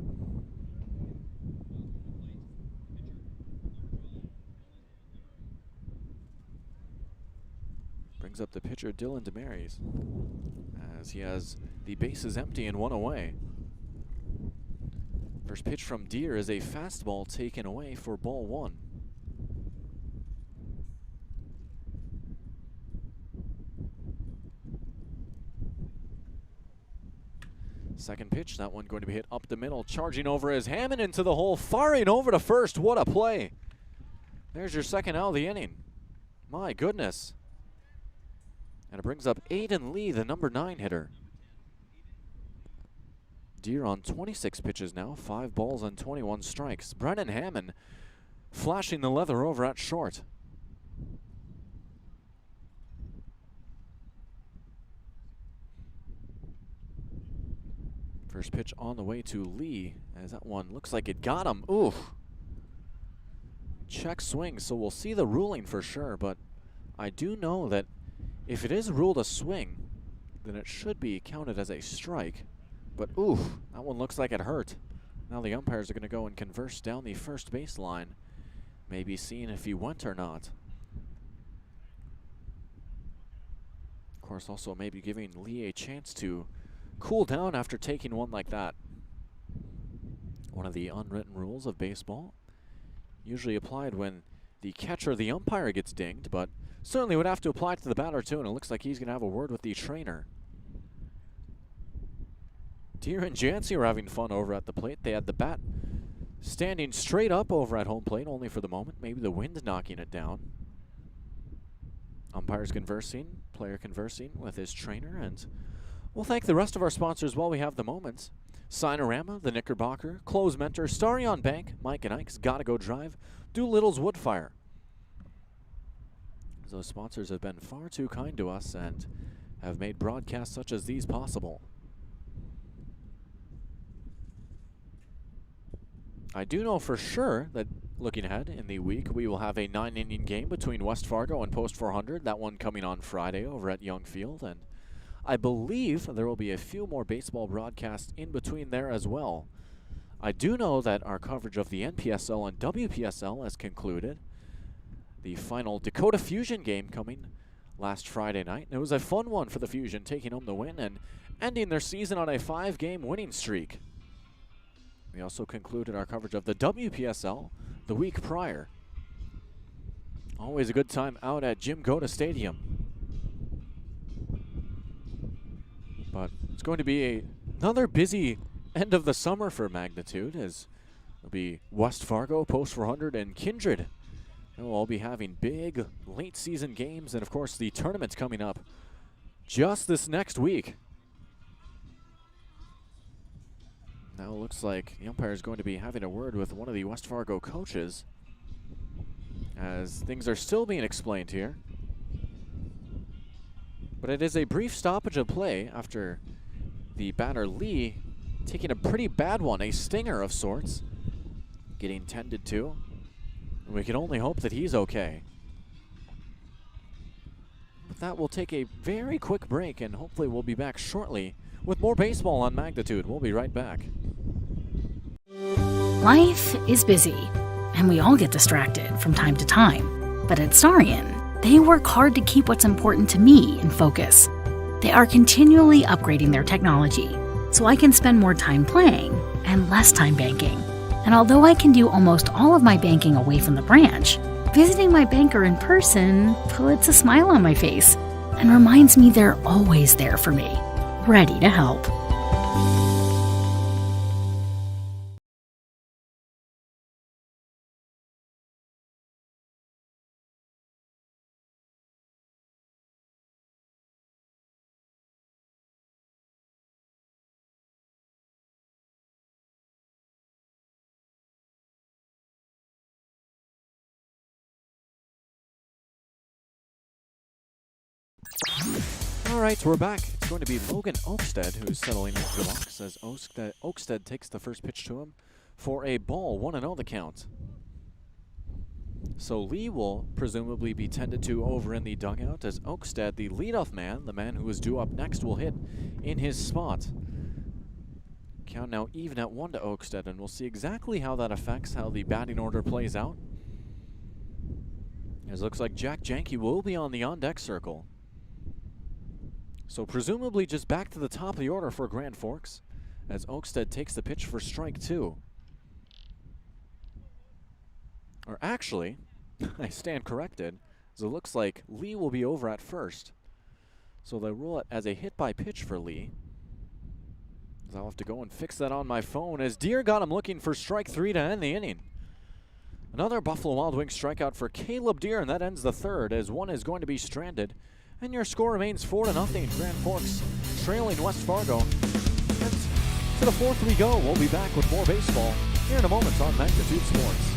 Brings up the pitcher Dylan Demarais, as he has the bases empty and 1 away. First pitch from Deere is a fastball taken away for ball 1. Second pitch, that one going to be hit up the middle, charging over is Hammond into the hole, firing over to first. What a play. There's your second out of the inning. My goodness. And it brings up Aiden Lee, the number 9 hitter. Deere on 26 pitches now, 5 balls and 21 strikes. Brennan Hammond flashing the leather over at short. First pitch on the way to Lee, as that one looks like it got him. Ooh. Check swing, so we'll see the ruling for sure, but I do know that if it is ruled a swing, then it should be counted as a strike. But ooh, that one looks like it hurt. Now the umpires are going to go and converse down the first baseline, maybe seeing if he went or not. Of course, also maybe giving Lee a chance to cool down after taking one like that. One of the unwritten rules of baseball, usually applied when the catcher or the umpire gets dinged, but certainly would have to apply it to the batter too, and it looks like he's going to have a word with the trainer. Deere and Jancy were having fun over at the plate. They had the bat standing straight up over at home plate, only for the moment. Maybe the wind knocking it down. Umpires conversing, player conversing with his trainer, and we'll thank the rest of our sponsors while we have the moments. Signorama, The Knickerbocker, Close Mentor, Starion Bank, Mike and Ike's Gotta Go Drive, Doolittle's Woodfire. Those sponsors have been far too kind to us and have made broadcasts such as these possible. I do know for sure that looking ahead in the week, we will have a 9-inning game between West Fargo and Post 400, that one coming on Friday over at Young Field, and I believe there will be a few more baseball broadcasts in between there as well. I do know that our coverage of the NPSL and WPSL has concluded. The final Dakota Fusion game coming last Friday night. It was a fun one for the Fusion, taking home the win and ending their season on a 5-game winning streak. We also concluded our coverage of the WPSL the week prior. Always a good time out at Jim Goda Stadium. But it's going to be another busy end of the summer for Magnitude, as it'll be West Fargo, Post 400, and Kindred. And we'll all be having big late season games, and of course the tournament's coming up just this next week. Now it looks like the umpire is going to be having a word with one of the West Fargo coaches, as things are still being explained here. But it is a brief stoppage of play after the batter Lee taking a pretty bad one, a stinger of sorts, getting tended to. And we can only hope that he's okay. But that will take a very quick break, and hopefully we'll be back shortly with more baseball on Magnitude. We'll be right back. Life is busy, and we all get distracted from time to time. But at Starion, They work hard to keep what's important to me in focus. They are continually upgrading their technology, so I can spend more time playing and less time banking. And although I can do almost all of my banking away from the branch, visiting my banker in person puts a smile on my face and reminds me they're always there for me, ready to help. Alright, we're back. It's going to be Logan Oakstead who's settling into the box as Oakstead takes the first pitch to him for a ball, 1-0 the count. So Lee will presumably be tended to over in the dugout as Oakstead, the leadoff man, the man who is due up next, will hit in his spot. Count now even at 1 to Oakstead, and we'll see exactly how that affects how the batting order plays out. As it looks like Jack Janke will be on the on-deck circle. So presumably just back to the top of the order for Grand Forks as Oakstead takes the pitch for strike 2. Or actually, I stand corrected, as it looks like Lee will be over at first. So they rule it as a hit by pitch for Lee. As I'll have to go and fix that on my phone as Deere got him looking for strike 3 to end the inning. Another Buffalo Wild Wings strikeout for Caleb Deere, and that ends the third as one is going to be stranded. And your score remains 4-0. Grand Forks trailing West Fargo. And to the fourth we go. We'll be back with more baseball here in a moment on Magnitude Sports.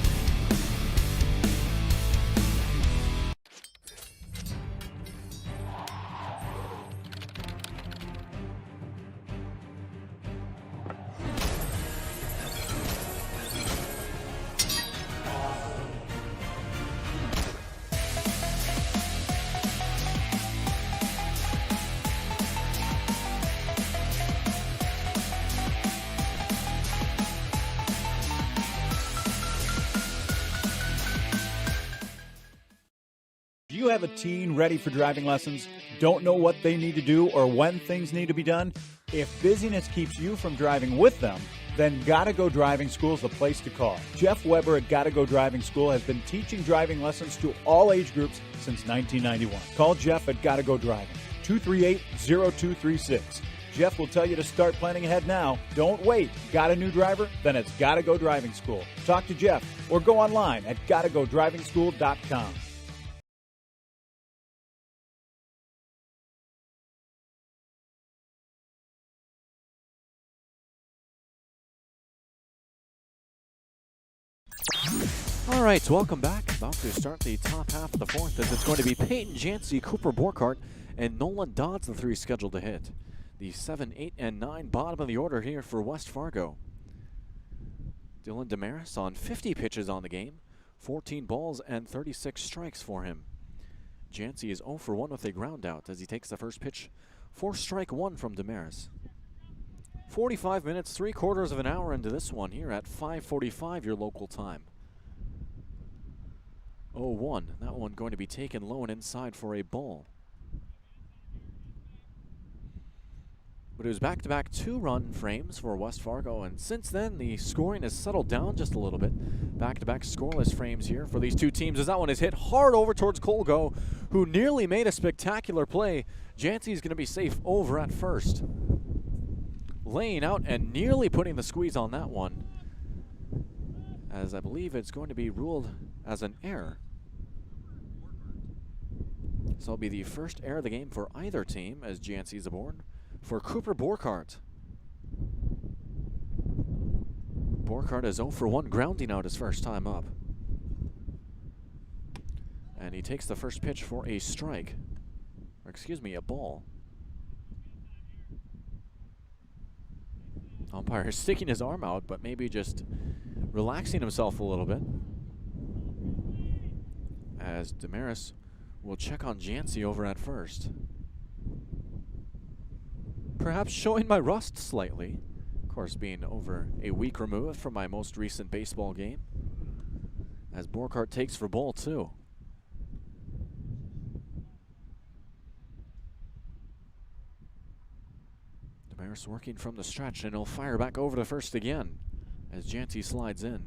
Do you have a teen ready for driving lessons? Don't know what they need to do or when things need to be done? If busyness keeps you from driving with them, then Gotta Go Driving School is the place to call. Jeff Weber at Gotta Go Driving School has been teaching driving lessons to all age groups since 1991. Call Jeff at Gotta Go Driving, 238-0236. Jeff will tell you to start planning ahead now. Don't wait. Got a new driver? Then it's Gotta Go Driving School. Talk to Jeff or go online at gottagodrivingschool.com. All right, welcome back. About to start the top half of the fourth as it's going to be Peyton Jancy, Cooper Borkart, and Nolan Dodds, the three scheduled to hit. The 7, 8, and 9 bottom of the order here for West Fargo. Dylan Damaris on 50 pitches on the game, 14 balls and 36 strikes for him. Jancy is 0 for 1 with a ground out as he takes the first pitch for strike 1 from Damaris. 45 minutes, 3/4 of an hour into this one here at 5:45 your local time. 0-1, that one going to be taken low and inside for a ball. But it was back-to-back 2-run frames for West Fargo, and since then the scoring has settled down just a little bit. Back-to-back scoreless frames here for these two teams as that one is hit hard over towards Colgo, who nearly made a spectacular play. Jancy's going to be safe over at first. Laying out and nearly putting the squeeze on that one, as I believe it's going to be ruled as an error. So it'll be the first error of the game for either team as Jancy's aboard for Cooper Borkart. Borkart is 0 for 1, grounding out his first time up. And he takes the first pitch for a strike, or excuse me, a ball. Umpire is sticking his arm out, but maybe just relaxing himself a little bit. As Damaris will check on Jancy over at first. Perhaps showing my rust slightly. Of course, being over a week removed from my most recent baseball game. As Borkart takes for ball 2. Damaris working from the stretch, and he'll fire back over to first again as Jancy slides in.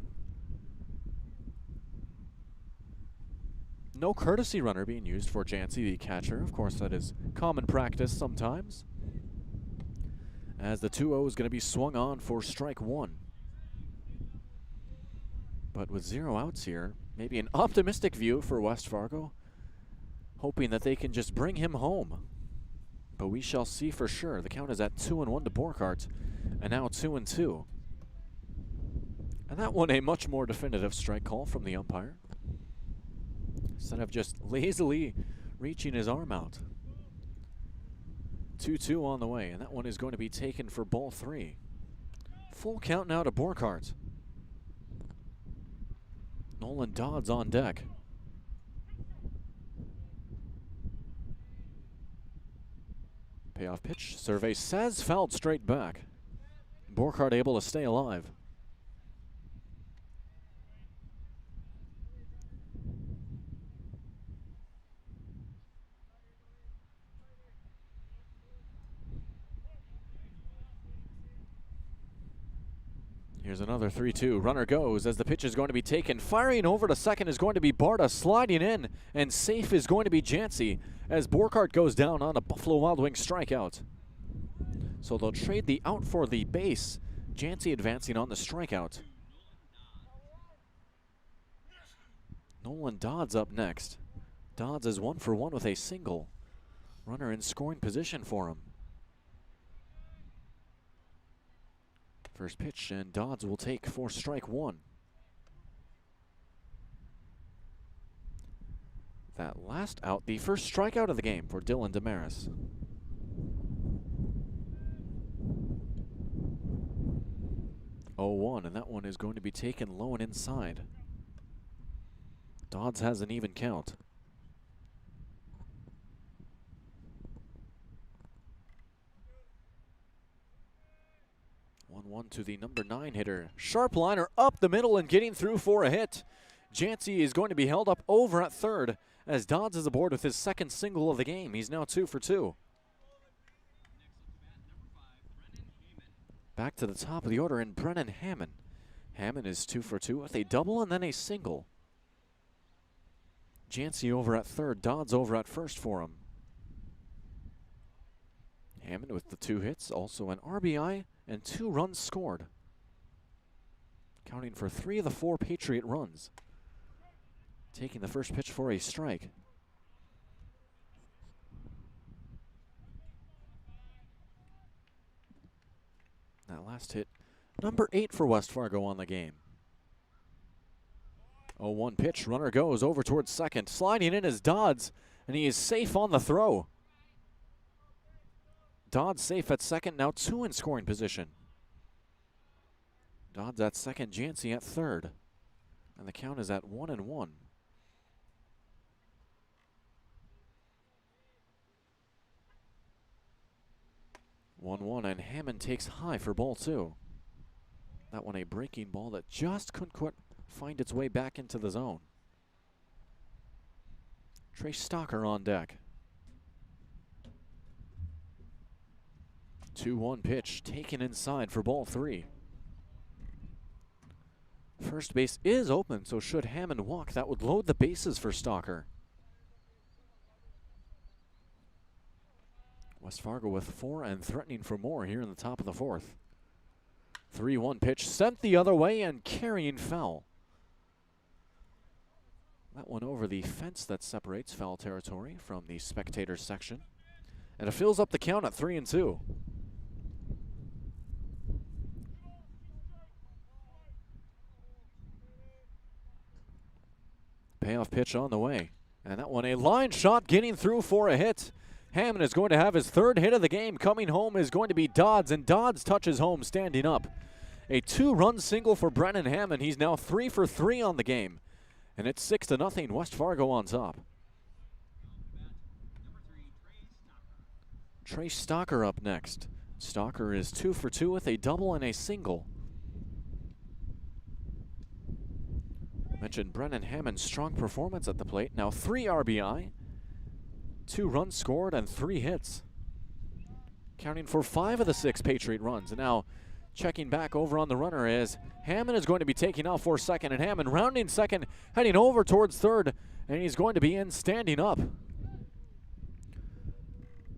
No courtesy runner being used for Jancy, the catcher. Of course, that is common practice sometimes. As the 2-0 is going to be swung on for strike one. But with 0 outs here, maybe an optimistic view for West Fargo, hoping that they can just bring him home. But we shall see for sure. The count is at 2-1 to Borkart, and now 2-2. And that one a much more definitive strike call from the umpire, instead of just lazily reaching his arm out. 2-2 on the way, and that one is going to be taken for ball 3. Full count now to Borkart. Nolan Dodds on deck. Payoff pitch. Survey says fouled straight back. Borkart able to stay alive. Here's another 3-2. Runner goes as the pitch is going to be taken. Firing over to second is going to be Barta. Sliding in, and safe is going to be Jancy as Borkart goes down on a Buffalo Wild Wings strikeout. So they'll trade the out for the base. Jancy advancing on the strikeout. Nolan Dodds up next. Dodds is 1 for 1 with a single. Runner in scoring position for him. First pitch, and Dodds will take for strike one. That last out, the first strikeout of the game for Dylan Damaris. Oh, 0-1, and that one is going to be taken low and inside. Dodds has an even count. 1-1 to the number 9 hitter. Sharp liner up the middle and getting through for a hit. Jancy is going to be held up over at third as Dodds is aboard with his second single of the game. He's now 2 for 2. Back to the top of the order in Brennan Hammond. Hammond is 2 for 2 with a double and then a single. Jancy over at third, Dodds over at first for him. Hammond with the 2 hits, also an RBI and 2 runs scored, counting for 3 of the 4 Patriot runs. Taking the first pitch for a strike. That last hit, number 8 for West Fargo on the game. 0-1 pitch, runner goes over towards second. Sliding in is Dodds, and he is safe on the throw. Dodds safe at second, now 2 in scoring position. Dodds at second, Jancy at third. And the count is at 1-1. 1-1, and Hammond takes high for ball 2. That one a breaking ball that just couldn't quite find its way back into the zone. Trey Stocker on deck. 2-1 pitch taken inside for ball 3. First base is open, so should Hammond walk, that would load the bases for Stocker. West Fargo with 4 and threatening for more here in the top of the 4th. 3-1 pitch sent the other way and carrying foul. That one over the fence that separates foul territory from the spectator section. And it fills up the count at 3-2. Payoff pitch on the way. And that one a line shot getting through for a hit. Hammond is going to have his 3rd hit of the game. Coming home is going to be Dodds, and Dodds touches home standing up. A 2-run single for Brennan Hammond. He's now 3 for 3 on the game. And it's 6-0, West Fargo on top. Trey Stocker up next. Stocker is 2 for 2 with a double and a single. Mentioned Brennan Hammond's strong performance at the plate. Now 3 RBI, 2 runs scored, and 3 hits. accounting for 5 of the 6 Patriot runs. And now checking back over on the runner is Hammond is going to be taking off for second, and Hammond rounding second, heading over towards third, and he's going to be in standing up.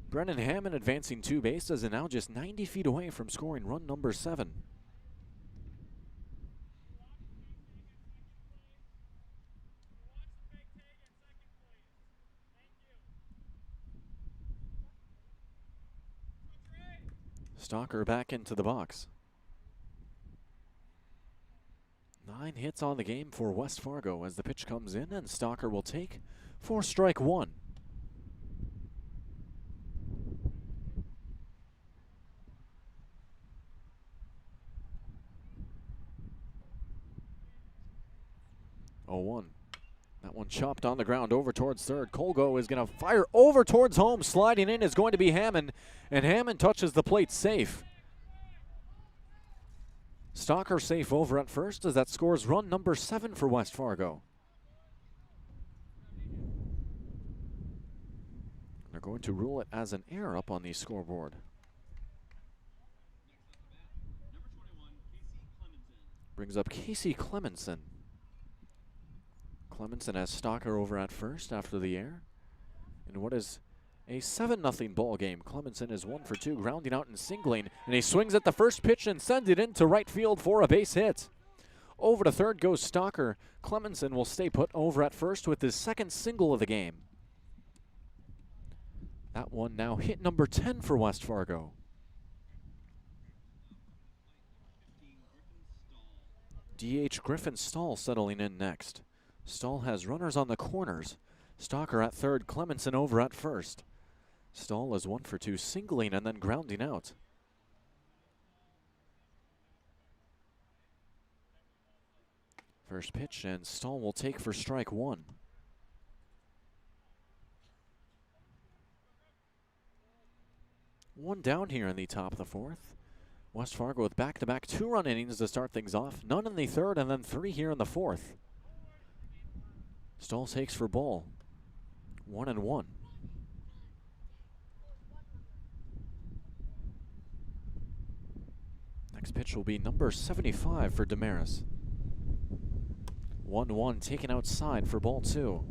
Brennan Hammond advancing 2 bases and now just 90 feet away from scoring run number 7. Stalker back into the box. 9 hits on the game for West Fargo as the pitch comes in, and Stalker will take for strike 1. Oh, 1. That one chopped on the ground over towards third. Colgo is going to fire over towards home. Sliding in is going to be Hammond, and Hammond touches the plate safe. Stalker safe over at first as that scores run number 7 for West Fargo. They're going to rule it as an error up on the scoreboard. Brings up Casey Clemenson. Clemenson has Stalker over at first after the error. In what is a 7-0 ball game, Clemenson is 1 for 2, grounding out and singling, and he swings at the first pitch and sends it into right field for a base hit. Over to third goes Stalker. Clemenson will stay put over at first with his 2nd single of the game. That one now hit number 10 for West Fargo. DH Griffin Stahl settling in next. Stahl has runners on the corners. Stalker at third, Clemenson over at first. Stahl is 1 for 2, singling and then grounding out. First pitch, and Stahl will take for strike 1. One down here in the top of the 4th. West Fargo with back-to-back 2-run innings to start things off. None in the 3rd and then 3 here in the 4th. Stahl takes for ball. 1-1. Next pitch will be number 75 for Damaris. 1-1 taken outside for ball 2.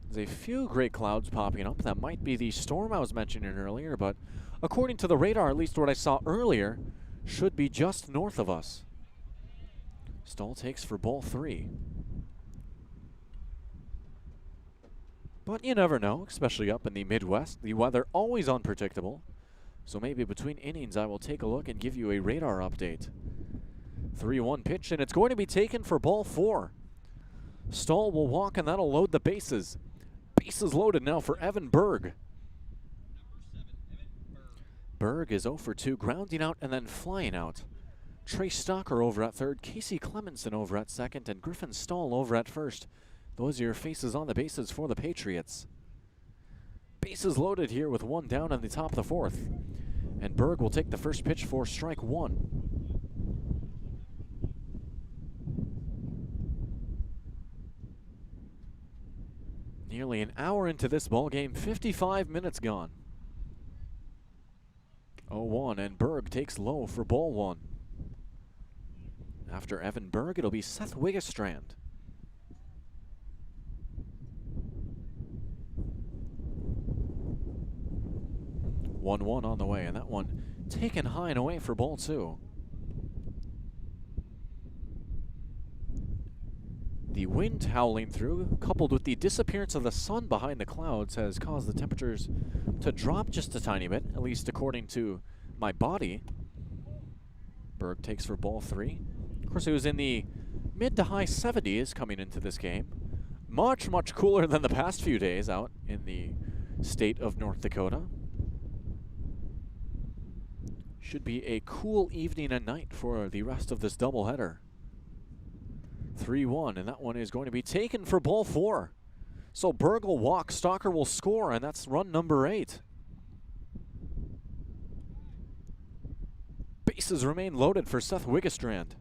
There's a few gray clouds popping up. That might be the storm I was mentioning earlier, but according to the radar, at least what I saw earlier, should be just north of us. Stahl takes for ball 3. But you never know, especially up in the Midwest. The weather always unpredictable. So maybe between innings I will take a look and give you a radar update. 3-1 pitch, and it's going to be taken for ball 4. Stahl will walk, and that'll load the bases. Bases loaded now for Evan Berg. Berg is 0 for 2, grounding out and then flying out. Trey Stalker over at third, Casey Clemenson over at second, and Griffin Stahl over at first. Those are your faces on the bases for the Patriots. Bases loaded here with 1 down in the top of the 4th. And Berg will take the first pitch for strike 1. Nearly an hour into this ball game, 55 minutes gone. 0-1, and Berg takes low for ball 1. After Evan Berg, it'll be Seth Wiggestrand. 1-1 on the way, and that one taken high and away for ball 2. The wind howling through, coupled with the disappearance of the sun behind the clouds, has caused the temperatures to drop just a tiny bit, at least according to my body. Berg takes for ball 3. Of course, it was in the mid to high 70s coming into this game. Much, much cooler than the past few days out in the state of North Dakota. Should be a cool evening and night for the rest of this doubleheader. 3-1, and that one is going to be taken for ball 4. So Berg will walk, Stalker will score, and that's run number 8. Bases remain loaded for Seth Wiggestrand.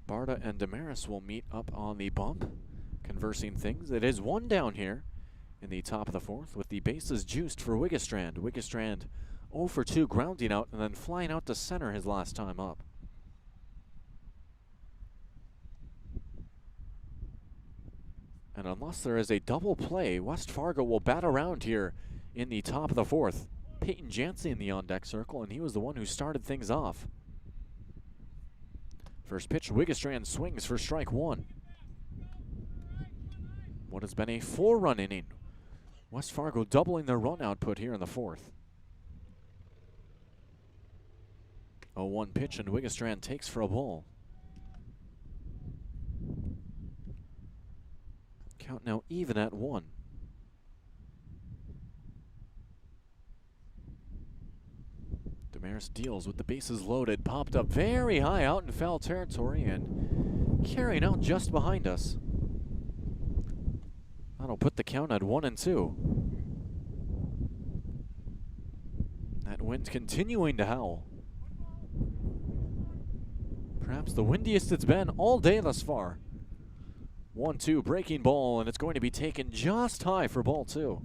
Barta and Damaris will meet up on the bump. conversing things. It is 1 down here in the top of the 4th with the bases juiced for Wiggestrand. Wiggestrand 0 for 2 grounding out and then flying out to center his last time up. And unless there is a double play, West Fargo will bat around here in the top of the 4th. Peyton Jancy in the on-deck circle, and he was the one who started things off. First pitch, Wiggestrand swings for strike 1. What has been a 4-run inning. West Fargo doubling their run output here in the 4th. 0-1 pitch, and Wiggestrand takes for a ball. Count now even at 1. Damaris deals with the bases loaded, popped up very high out in foul territory and carrying out just behind us. That'll put the count at 1-2. That wind's continuing to howl. Perhaps the windiest it's been all day thus far. 1-2 breaking ball, and it's going to be taken just high for ball 2.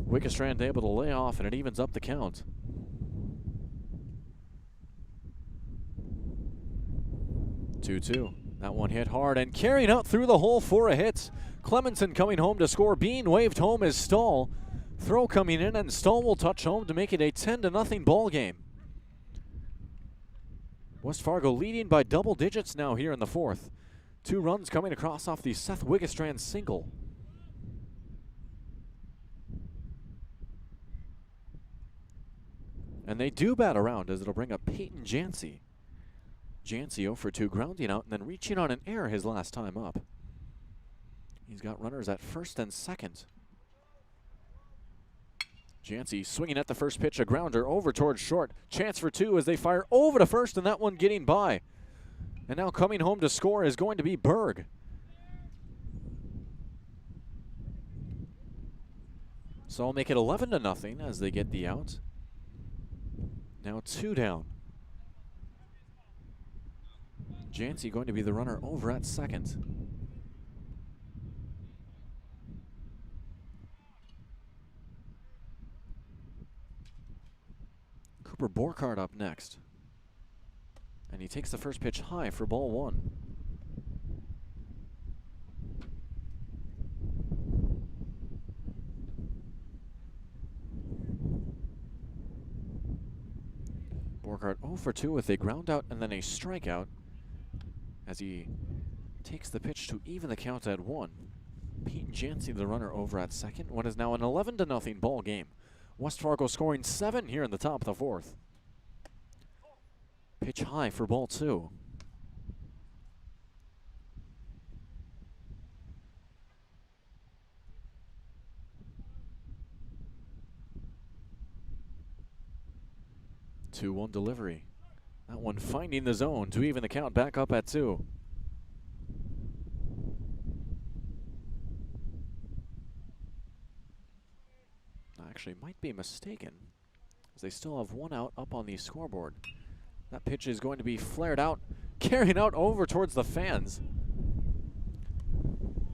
Wiggestrand able to lay off, and it evens up the count. 2-2. That one hit hard and carrying out through the hole for a hit. Clemenson coming home to score. Being waved home is Stahl. Throw coming in, and Stahl will touch home to make it a 10-0 ball game. West Fargo leading by double digits now here in the 4th. 2 runs coming across off the Seth Wiggestrand single. And they do bat around as it'll bring up Peyton Jancy. Jancy 0 for 2 grounding out and then reaching on an error his last time up. He's got runners at first and second. Jancy swinging at the first pitch, a grounder over towards short. Chance for 2 as they fire over to first, and that one getting by. And now coming home to score is going to be Berg. So I'll make it 11-0 as they get the out. Now 2 down. Jancy going to be the runner over at second. Cooper Borkhardt up next. And he takes the first pitch high for ball 1. Borkhardt 0 for 2 with a ground out and then a strikeout as he takes the pitch to even the count at 1. Peyton Jancy the runner over at second. What is now an 11-0 ball game. West Fargo scoring 7 here in the top of the 4th. Pitch high for ball 2. Two 2-1 delivery. That one finding the zone to even the count back up at 2. Actually might be mistaken as they still have 1 out up on the scoreboard. That pitch is going to be flared out, carried out over towards the fans.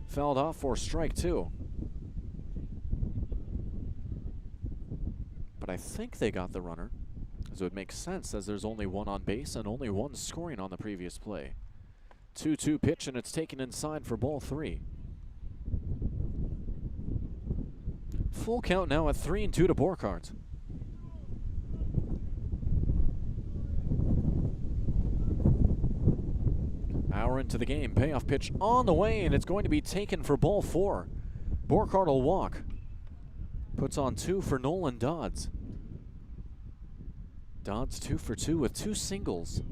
Fouled off for strike 2. But I think they got the runner, as it would make sense as there's only 1 on base and only 1 scoring on the previous play. 2-2 pitch, and it's taken inside for ball 3. Full count now at 3-2 to Borkhardt. Hour into the game, payoff pitch on the way, and it's going to be taken for ball 4. Borkhardt will walk. Puts on 2 for Nolan Dodds. Dodds 2 for 2 with 2 singles.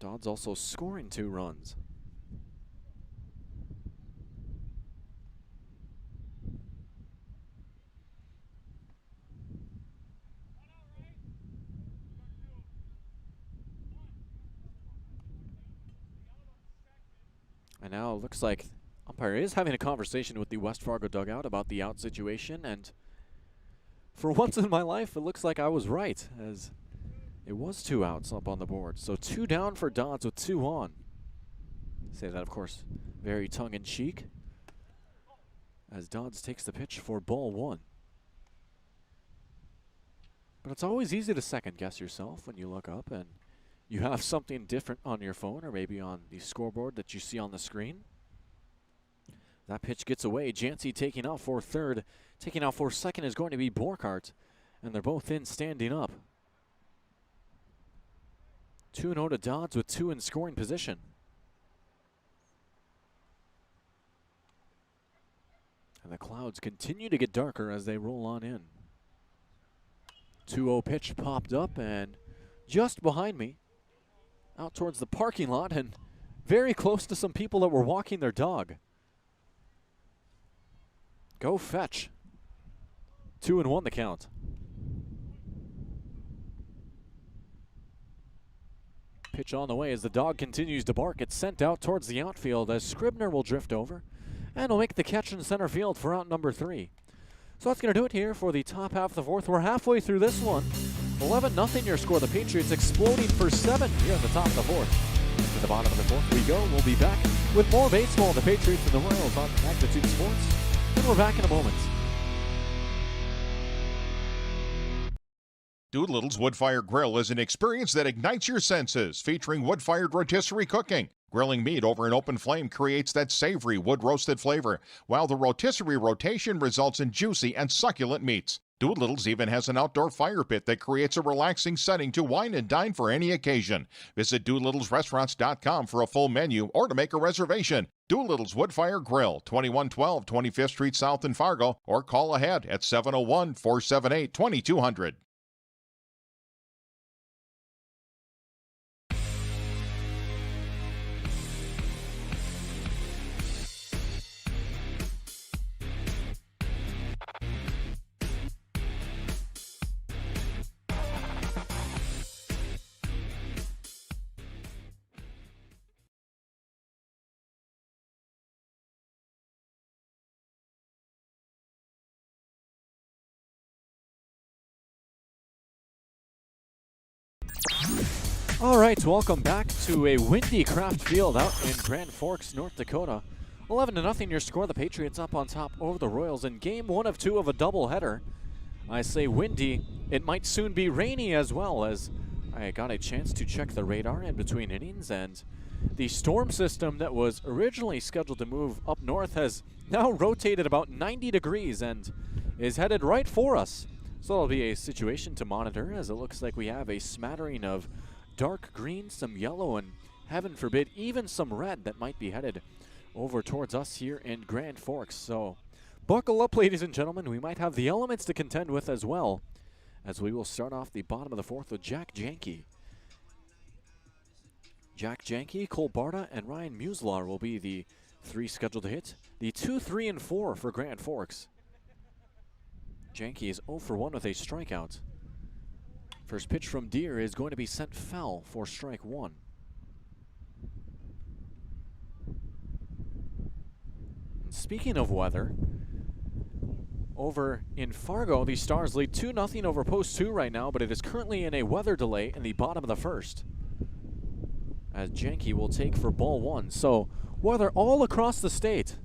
Dodds also scoring 2 runs. And now it looks like umpire is having a conversation with the West Fargo dugout about the out situation, and For once in my life, it looks like I was right, as it was 2 outs up on the board. So 2 down for Dodds with 2 on. Say that, of course, very tongue-in-cheek, as Dodds takes the pitch for ball 1. But it's always easy to second-guess yourself when you look up and you have something different on your phone or maybe on the scoreboard that you see on the screen. That pitch gets away. Jancy taking out for third. Taking out for second is going to be Borkart, and they're both in standing up. 2-0 to Dodds with 2 in scoring position. And the clouds continue to get darker as they roll on in. 2-0 pitch popped up, and just behind me, out towards the parking lot and very close to some people that were walking their dog. Go fetch. 2-1 the count. Pitch on the way as the dog continues to bark. It's sent out towards the outfield as Scribner will drift over and will make the catch in center field for out number 3. So that's going to do it here for the top half of the 4th. We're halfway through this one. 11-0 your score. The Patriots exploding for 7 here at the top of the 4th. To the bottom of the 4th we go. We'll be back with more baseball. The Patriots and the Royals on Magnitude Sports. And we're back in a moment. Doolittle's Wood-Fired Grill is an experience that ignites your senses, featuring wood-fired rotisserie cooking. Grilling meat over an open flame creates that savory wood-roasted flavor, while the rotisserie rotation results in juicy and succulent meats. Doolittle's even has an outdoor fire pit that creates a relaxing setting to wine and dine for any occasion. Visit DoolittlesRestaurants.com for a full menu or to make a reservation. Doolittle's Wood-Fired Grill, 2112 25th Street South in Fargo, or call ahead at 701-478-2200. All right, welcome back to a windy Kraft Field out in Grand Forks, North Dakota. 11-0 your score. The Patriots up on top over the Royals in game 1 of 2 of a doubleheader. I say windy. It might soon be rainy as well, as I got a chance to check the radar in between innings, and the storm system that was originally scheduled to move up north has now rotated about 90 degrees and is headed right for us. So it'll be a situation to monitor, as it looks like we have a smattering of dark green, some yellow, and heaven forbid, even some red that might be headed over towards us here in Grand Forks. So buckle up, ladies and gentlemen. We might have the elements to contend with as well, as we will start off the bottom of the 4th with Jack Janke. Jack Janke, Cole Barta, and Ryan Muslar will be the 3 scheduled to hit. The 2, 3, and 4 for Grand Forks. Janke is 0 for 1 with a strikeout. First pitch from Deere is going to be sent foul for strike 1. And speaking of weather, over in Fargo, the Stars lead 2-0 over post 2 right now, but it is currently in a weather delay in the bottom of the 1st, as Janke will take for ball 1. So weather all across the state.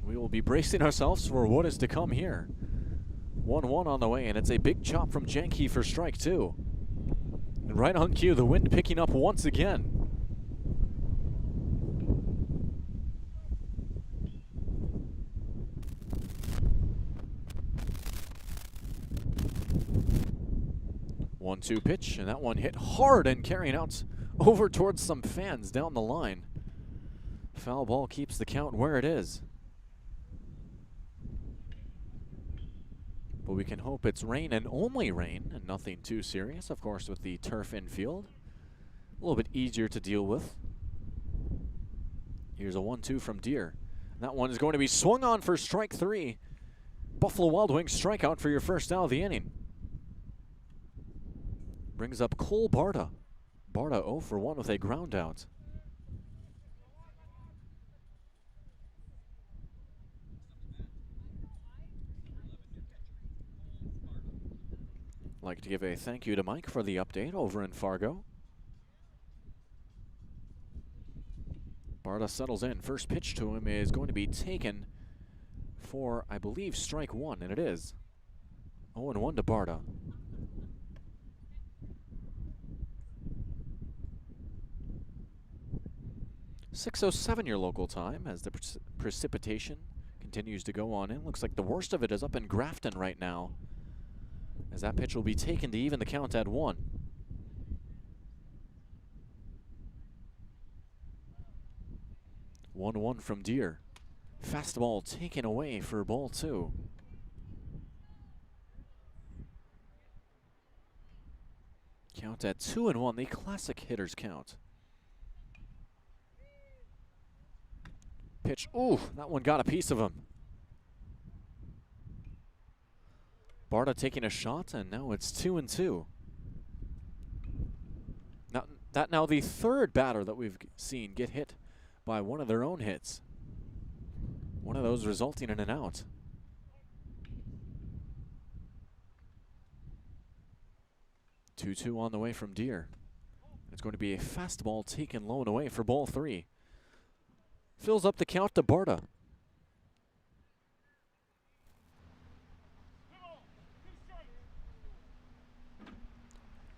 We will be bracing ourselves for what is to come here. 1-1 on the way, and it's a big chop from Janke for strike 2. And right on cue, the wind picking up once again. One-two pitch, and that one hit hard and carrying out over towards some fans down the line. Foul ball keeps the count where it is. But we can hope it's rain and only rain and nothing too serious. Of course, with the turf infield, a little bit easier to deal with. Here's a 1-2 from Deere. That one is going to be swung on for strike 3. Buffalo Wild Wings strikeout for your first out of the inning. Brings up Cole Barta. Barta 0 for 1 with a ground out. like to give a thank you to Mike for the update over in Fargo. Barta settles in. First pitch to him is going to be taken for, I believe, strike one, and it is. 0-1 to Barta. .607 your local time as the precipitation continues to go on in. Looks like the worst of it is up in Grafton right now, as that pitch will be taken to even the count at 1. .1-1 from Deer. Fastball taken away for ball 2. Count at 2-1, the classic hitter's count. Pitch, ooh, that one got a piece of him. Barta taking a shot, and now it's 2-2. Now the third batter that we've seen get hit by one of their own hits. One of those resulting in an out. .2-2 on the way from Deer. It's going to be a fastball taken low and away for ball 3. Fills up the count to Barta.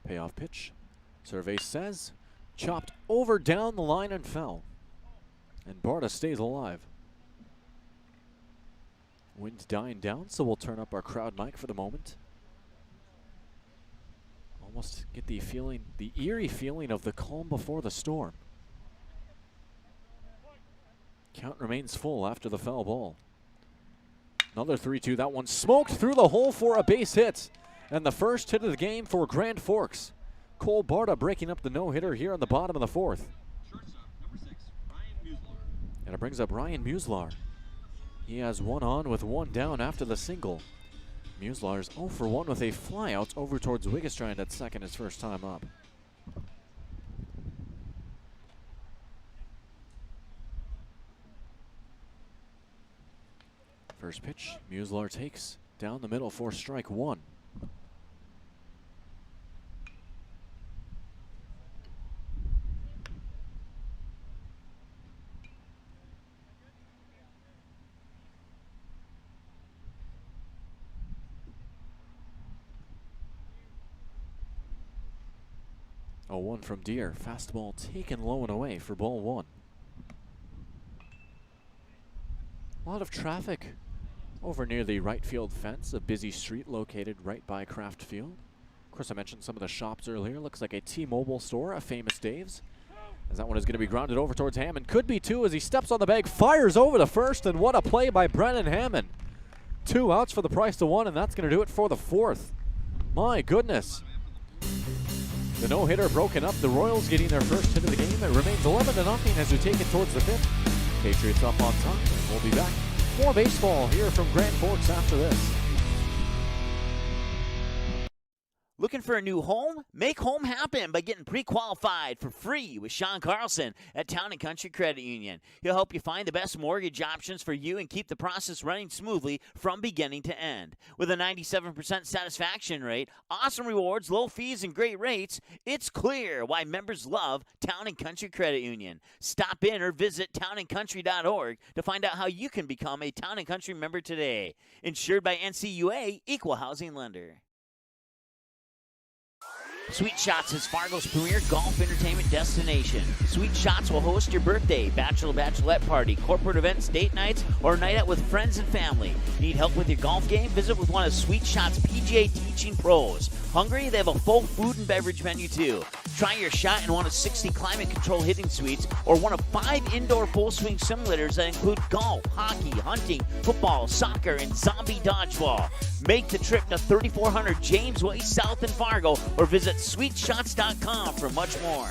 Payoff pitch. Survey says chopped over down the line and fell. And Barta stays alive. Wind's dying down, so we'll turn up our crowd mic for the moment. Almost get the feeling, the eerie feeling of the calm before the storm. Count remains full after the foul ball. Another 3-2. That one smoked through the hole for a base hit. And the first hit of the game for Grand Forks. Cole Barta breaking up the no-hitter here in the bottom of the 4th. And it brings up Ryan Muslar. He has one on with one down after the single. Muslar's 0 for 1 with a flyout over towards Wiggestrand at second his first time up. First pitch, Muslar takes down the middle for strike 1. A 1 from Deer. Fastball taken low and away for ball 1. A lot of traffic over near the right field fence, a busy street located right by Kraft Field. Of course, I mentioned some of the shops earlier. Looks like a T-Mobile store, a Famous Dave's. As that one is going to be grounded over towards Hammond. Could be 2 as he steps on the bag, fires over the first, and what a play by Brennan Hammond. 2 outs for the price of 1, and that's going to do it for the 4th. My goodness. The no-hitter broken up. The Royals getting their first hit of the game. It remains 11-0 as we take it towards the 5th. Patriots up on top, and we'll be back. More baseball here from Grand Forks after this. Looking for a new home? Make home happen by getting pre-qualified for free with Sean Carlson at Town & Country Credit Union. He'll help you find the best mortgage options for you and keep the process running smoothly from beginning to end. With a 97% satisfaction rate, awesome rewards, low fees, and great rates, it's clear why members love Town & Country Credit Union. Stop in or visit townandcountry.org to find out how you can become a Town & Country member today. Insured by NCUA, Equal Housing Lender. Sweet Shots is Fargo's premier golf entertainment destination. Sweet Shots will host your birthday, bachelorette party, corporate events, date nights, or night out with friends and family. Need help with your golf game? Visit with one of Sweet Shots' PGA teaching pros. Hungry? They have a full food and beverage menu too. Try your shot in one of 60 climate control hitting suites or one of 5 indoor full swing simulators that include golf, hockey, hunting, football, soccer, and zombie dodgeball. Make the trip to 3400 James Way South in Fargo or visit sweetshots.com for much more.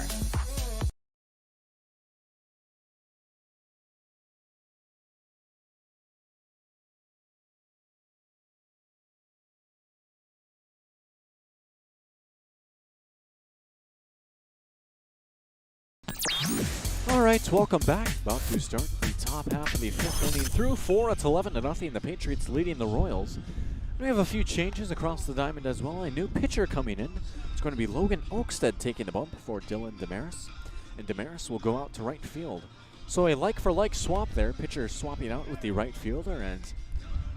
All right, welcome back. About to start the top half of the 5th inning through 4. It's 11-0. The Patriots leading the Royals. We have a few changes across the diamond as well. A new pitcher coming in. It's going to be Logan Oakstead taking the bump for Dylan Damaris. And Damaris will go out to right field. So a like-for-like swap there. Pitcher swapping out with the right fielder. And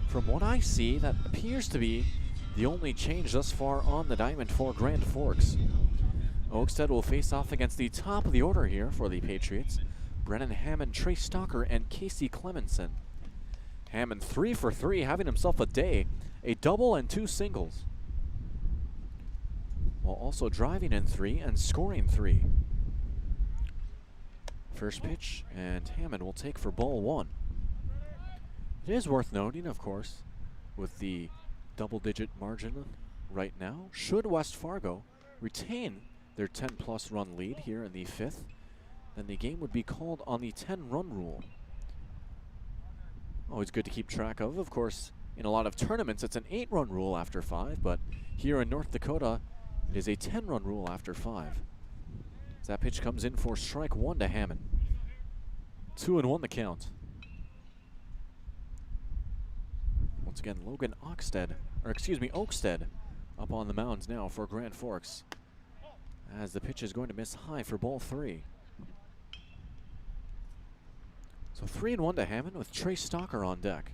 from what I see, that appears to be the only change thus far on the diamond for Grand Forks. Oakstead will face off against the top of the order here for the Patriots. Brennan Hammond, Trey Stalker, and Casey Clemenson. Hammond 3 for 3, having himself a day. A double and 2 singles. While also driving in 3 and scoring 3. First pitch, and Hammond will take for ball 1. It is worth noting, of course, with the double-digit margin right now, should West Fargo retain their 10-plus run lead here in the 5th, then the game would be called on the 10-run rule. Always good to keep track of course, in a lot of tournaments it's an 8-run rule after 5, but here in North Dakota it is a 10-run rule after 5. As that pitch comes in for strike 1 to Hammond. 2-1 the count. Once again, Logan Oakstead up on the mounds now for Grand Forks. As the pitch is going to miss high for ball 3. So 3-1 to Hammond with Trey Stalker on deck.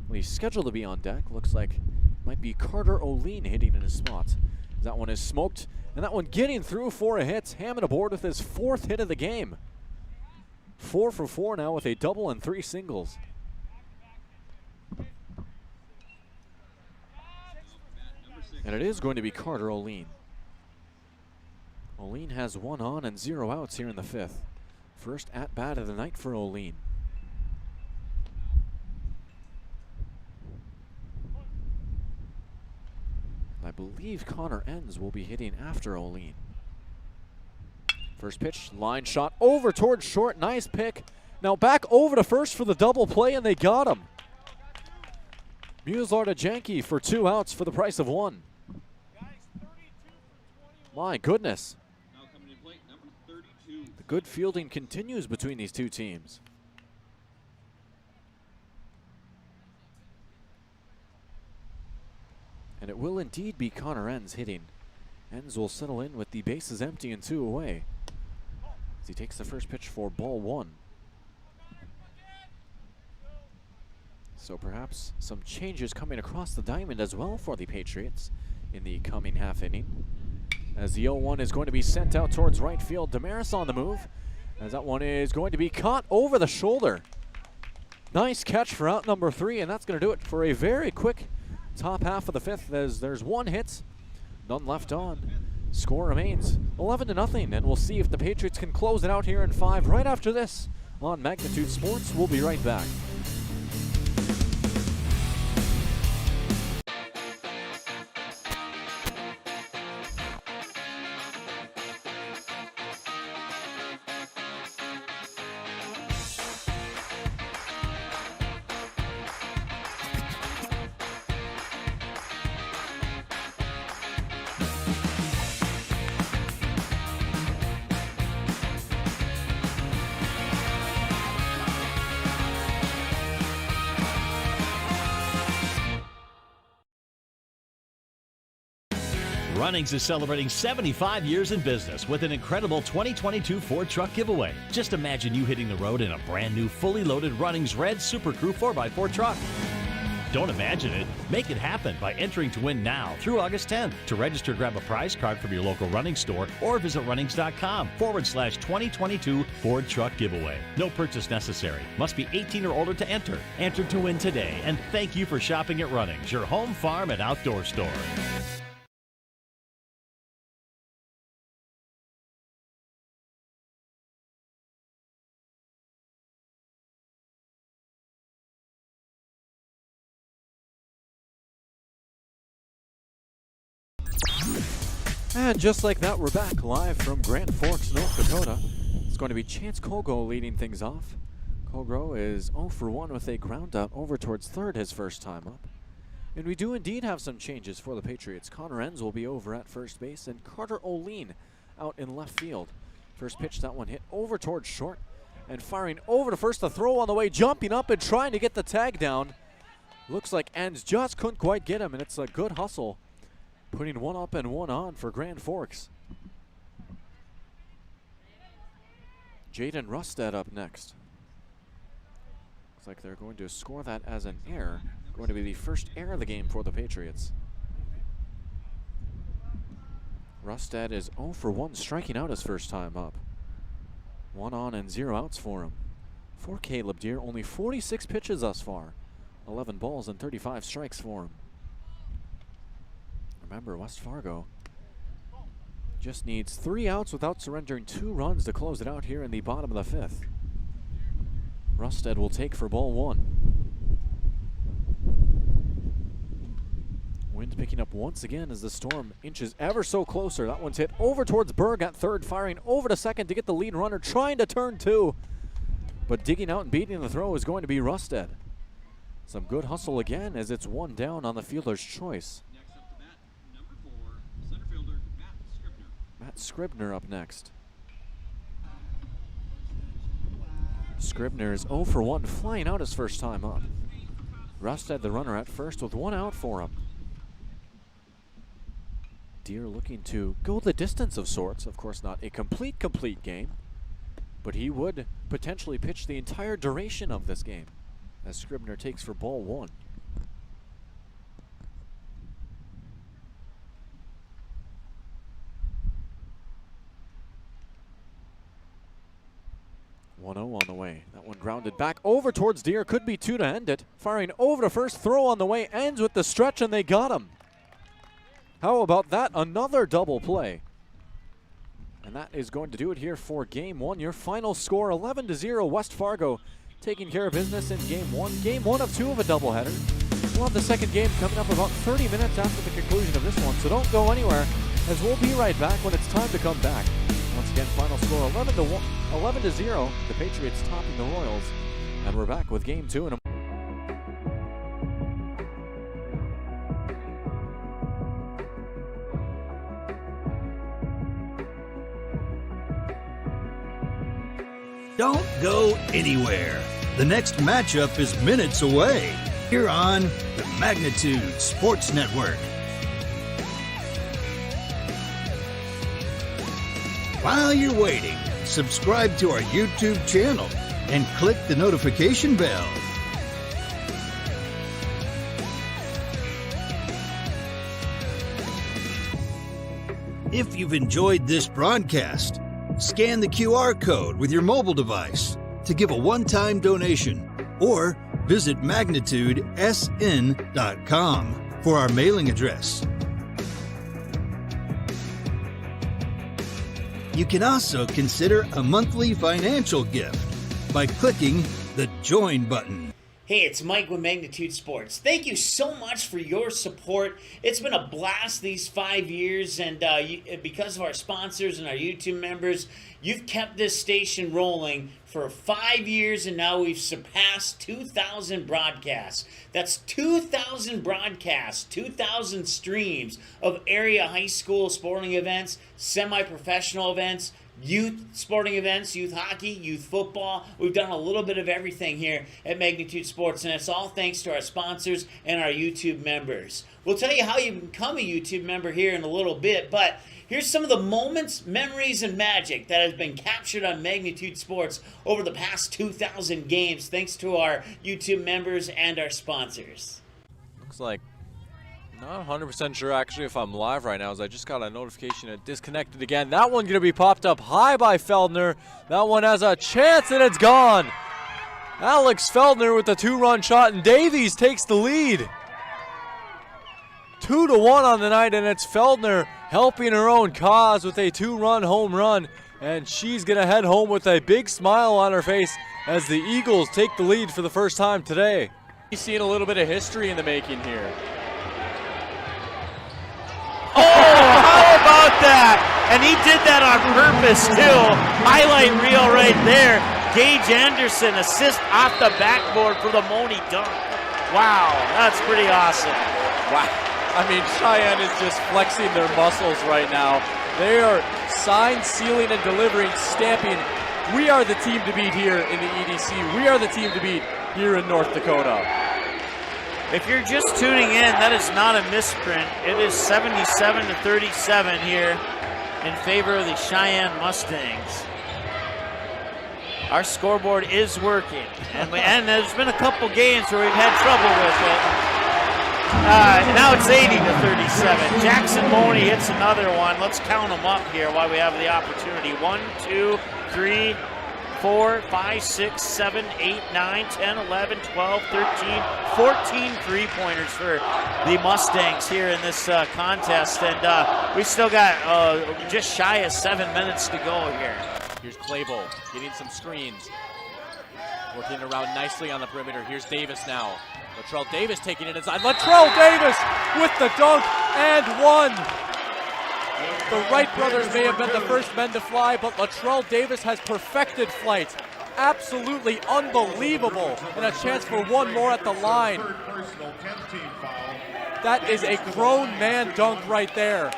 Well, he's scheduled to be on deck. Looks like might be Carter O'Lean hitting in his spot. That one is smoked, and that one getting through for a hit. Hammond aboard with his 4th hit of the game. 4 for 4 now with a double and 3 singles. And it is going to be Carter O'Lean. O'Lean has 1 on and 0 outs here in the 5th. First at-bat of the night for O'Lean. I believe Connor Enns will be hitting after O'Lean. First pitch, line shot over towards short. Nice pick. Now back over to first for the double play, and they got him. Muslar to Janke for 2 outs for the price of 1. My goodness. The good fielding continues between these two teams. And it will indeed be Connor Enns hitting. Enns will settle in with the bases empty and 2 away. As he takes the first pitch for ball 1. So perhaps some changes coming across the diamond as well for the Patriots in the coming half inning. As the 0-1 is going to be sent out towards right field. Damaris on the move. As that one is going to be caught over the shoulder. Nice catch for out number 3, and that's going to do it for a very quick top half of the 5th, as there's 1 hit, none left on. Score remains 11-0, and we'll see if the Patriots can close it out here in 5 right after this on Magnitude Sports. We'll be right back. Runnings is celebrating 75 years in business with an incredible 2022 Ford truck giveaway. Just imagine you hitting the road in a brand new fully loaded Runnings Red Super Crew 4x4 truck. Don't imagine it. Make it happen by entering to win now through August 10th. To register, grab a prize card from your local Runnings store or visit runnings.com/2022 Ford Truck Giveaway. No purchase necessary. Must be 18 or older to enter. Enter to win today. And thank you for shopping at Runnings, your home, farm, and outdoor store. And just like that, we're back live from Grand Forks, North Dakota. It's going to be Chance Colgo leading things off. Colgo is 0 for 1 with a ground out over towards third his first time up. And we do indeed have some changes for the Patriots. Connor Enns will be over at first base, and Carter O'Lean out in left field. First pitch, that one hit over towards short, and firing over to first. The throw on the way, jumping up and trying to get the tag down. Looks like Ends just couldn't quite get him, and it's a good hustle, putting one up and one on for Grand Forks. Jaden Rustad up next. Looks like they're going to score that as an error. Going to be the first error of the game for the Patriots. Rustad is 0 for 1, striking out his first time up. 1 on and 0 outs for him. For Caleb Deere, only 46 pitches thus far. 11 balls and 35 strikes for him. Remember, West Fargo just needs 3 outs without surrendering 2 runs to close it out here in the bottom of the 5th. Rustad will take for ball 1. Wind picking up once again as the Storm inches ever so closer. That one's hit over towards Berg at third, firing over to second to get the lead runner, trying to turn 2. But digging out and beating the throw is going to be Rustad. Some good hustle again as it's 1 down on the fielder's choice. Next up to bat, number 4, center fielder Matt Scribner. Matt Scribner up next. Scribner is 0 for 1, flying out his first time up. Rustad the runner at first with 1 out for him. Deere looking to go the distance of sorts. Of course, not a complete game, but he would potentially pitch the entire duration of this game as Scribner takes for ball 1. (1-0) on the way. That one grounded back over towards Deere. Could be 2 to end it. Firing over to first. Throw on the way. Ends with the stretch, and they got him. How about that? Another double play. And that is going to do it here for Game 1. Your final score, 11-0, West Fargo taking care of business in Game 1. Game 1 of 2 of a doubleheader. We'll have the second game coming up about 30 minutes after the conclusion of this one, so don't go anywhere, as we'll be right back when it's time to come back. Once again, final score 11-0, the Patriots topping the Royals. And we're back with Game 2 in a Don't go anywhere. The next matchup is minutes away. Here on the Magnitude Sports Network. While you're waiting, subscribe to our YouTube channel and click the notification bell. If you've enjoyed this broadcast, scan the QR code with your mobile device to give a one-time donation, or visit magnitudesn.com for our mailing address. You can also consider a monthly financial gift by clicking the Join button. Hey, it's Mike with Magnitude Sports. Thank you so much for your support. It's been a blast these 5 years, and because of our sponsors and our YouTube members, you've kept this station rolling for 5 years, and now we've surpassed 2,000 broadcasts. That's 2,000 broadcasts, 2,000 streams of area high school sporting events, semi-professional events, youth sporting events, youth hockey, youth football. We've done a little bit of everything here at Magnitude Sports, and it's all thanks to our sponsors and our YouTube members. We'll tell you how you become a YouTube member here in a little bit, but here's some of the moments, memories, and magic that has been captured on Magnitude Sports over the past 2,000 games thanks to our YouTube members and our sponsors. Looks like not 100% sure actually if I'm live right now, as I just got a notification it disconnected again. That one going to be popped up high by Feldner. That one has a chance and it's gone. Alex Feldner with the 2-run shot, and Davies takes the lead. 2-1 on the night, and it's Feldner helping her own cause with a 2-run home run, and she's going to head home with a big smile on her face as the Eagles take the lead for the first time today. He's seeing a little bit of history in the making here. Oh, how about that? And he did that on purpose, too. Highlight reel right there. Gage Anderson assist off the backboard for the Moni dunk. Wow, that's pretty awesome. Wow. I mean, Cheyenne is just flexing their muscles right now. They are sign, sealing, and delivering, stamping. We are the team to beat here in the EDC. We are the team to beat here in North Dakota. If you're just tuning in, that is not a misprint. It is 77-37 here in favor of the Cheyenne Mustangs. Our scoreboard is working, and there's been a couple games where we've had trouble with it. Now it's 80-37. Jackson Money hits another one. Let's count them up here while we have the opportunity. 1, 2, 3, 4, 5, 6, 7, 8, 9, 10, 11, 12, 13, 14 three-pointers for the Mustangs here in this contest. And we still got just shy of 7 minutes to go here. Here's Claybo getting some screens. Working around nicely on the perimeter. Here's Davis now. Latrell Davis taking it inside. Latrell Davis with the dunk and one. The Wright brothers may have been the first men to fly, but Latrell Davis has perfected flight. Absolutely unbelievable. And a chance for one more at the line. That is a grown man dunk right there.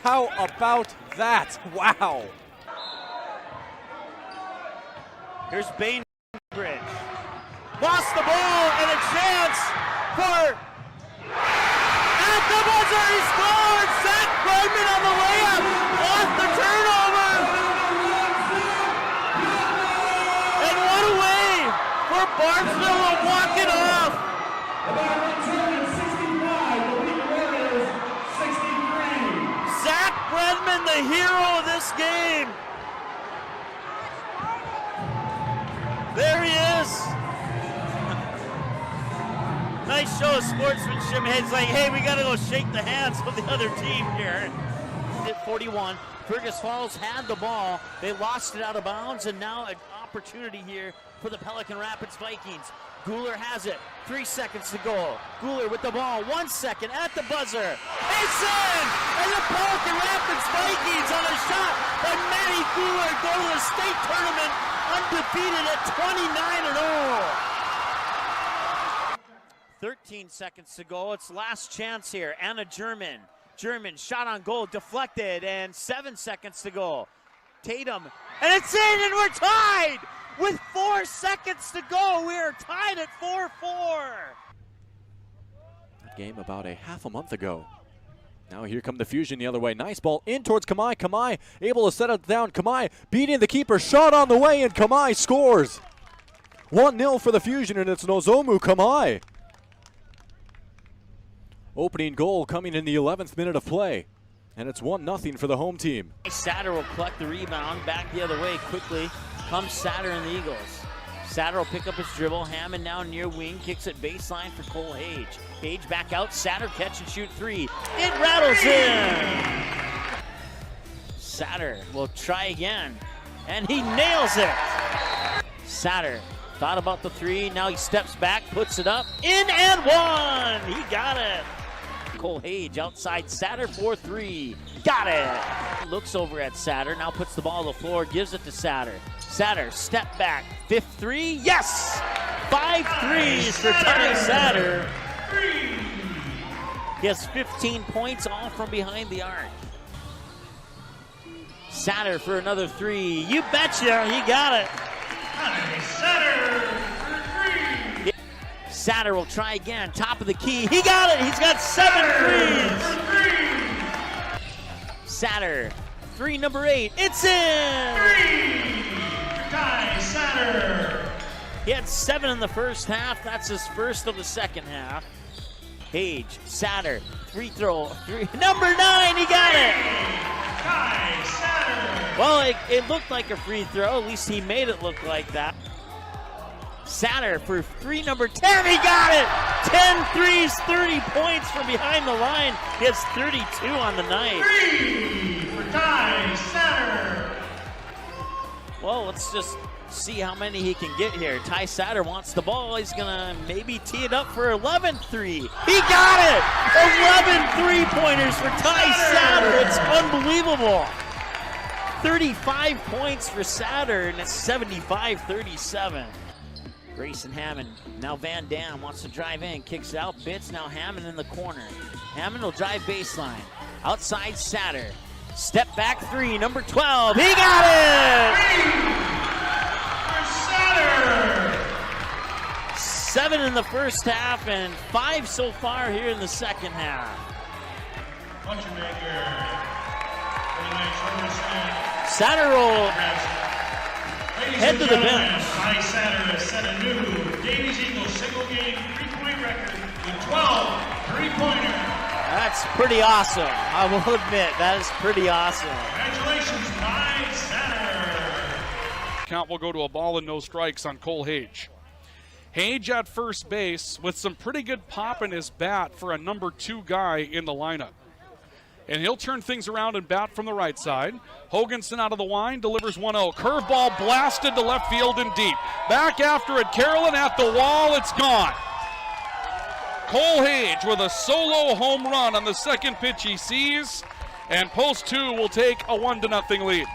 How about that? Wow. Here's Bainbridge. Lost the ball and a chance for... At the buzzer, he scored! Zach Bregman on the layup off the turnover! And what a way for Barnesville to walk it off! Zach Bregman, the hero of this game! There he is! Nice show of sportsmanship. It's like, hey, we got to go shake the hands with the other team here. At 41, Fergus Falls had the ball. They lost it out of bounds, and now an opportunity here for the Pelican Rapids Vikings. Guler has it. 3 seconds to go. Guler with the ball. 1 second at the buzzer. It's in! And the Pelican Rapids Vikings on a shot by Matty Guler go to the state tournament undefeated at 29-0. 13 seconds to go. It's last chance here. Anna German. German shot on goal, deflected, and 7 seconds to go. Tatum, and it's in, and we're tied! With 4 seconds to go, we are tied at 4-4. Game about a half a month ago. Now here come the Fusion the other way. Nice ball in towards Kamai. Kamai able to set it down. Kamai beating the keeper. Shot on the way, and Kamai scores. 1-0 for the Fusion, and it's Nozomu Kamai. Opening goal coming in the 11th minute of play. And it's 1-0 for the home team. Satter will collect the rebound. Back the other way quickly. Comes Satter and the Eagles. Satter will pick up his dribble. Hammond now near wing. Kicks it baseline for Cole Hage. Hage back out. Satter catch and shoot three. It rattles in. Satter will try again. And he nails it. Satter thought about the three. Now he steps back. Puts it up. In and one. He got it. Cole Hage outside Satter for three. Got it. Looks over at Satter. Now puts the ball on the floor. Gives it to Satter. Satter, step back. 5th three. Yes! 5 threes for Ty Satter. He has 15 points, all from behind the arc. Satter for another three. You betcha. He got it. Satter for three. Satter will try again. Top of the key. He got it. He's got 7 threes. Satter. Three, number 8. It's in. Ty Satter. He had 7 in the first half. That's his first of the second half. Hage. Satter. Free throw. Number 9. He got it. Ty Satter. Well, it looked like a free throw. At least he made it look like that. Satter for three, number 10, he got it! 10 threes, 30 points from behind the line. He has 32 on the night. 3 for Ty Satter. Well, let's just see how many he can get here. Ty Satter wants the ball. He's gonna maybe tee it up for 11 3. He got it! 11 3-pointers for Ty Satter. It's unbelievable. 35 points for Satter, and it's 75-37. Grayson Hammond, now Van Dam wants to drive in, kicks it out, Bitts, now Hammond in the corner. Hammond will drive baseline. Outside Satter. Step back three, number 12. He got it! For Satter! 7 in the first half and 5 so far here in the second half. Satter head to the bench. Ty Satter has set a new Davies Eagles single-game three-point record with 12 three-pointers. That's pretty awesome. I will admit, that is pretty awesome. Congratulations, Ty Satter. Count will go to a ball and no strikes on Cole Hage. Hage at first base with some pretty good pop in his bat for a number 2 guy in the lineup. And he'll turn things around and bat from the right side. Hoganson out of the line, delivers 1-0. Curveball blasted to left field and deep. Back after it, Carolyn at the wall, it's gone. Cole Hage with a solo home run on the second pitch he sees, and Post 2 will take a 1-0 lead.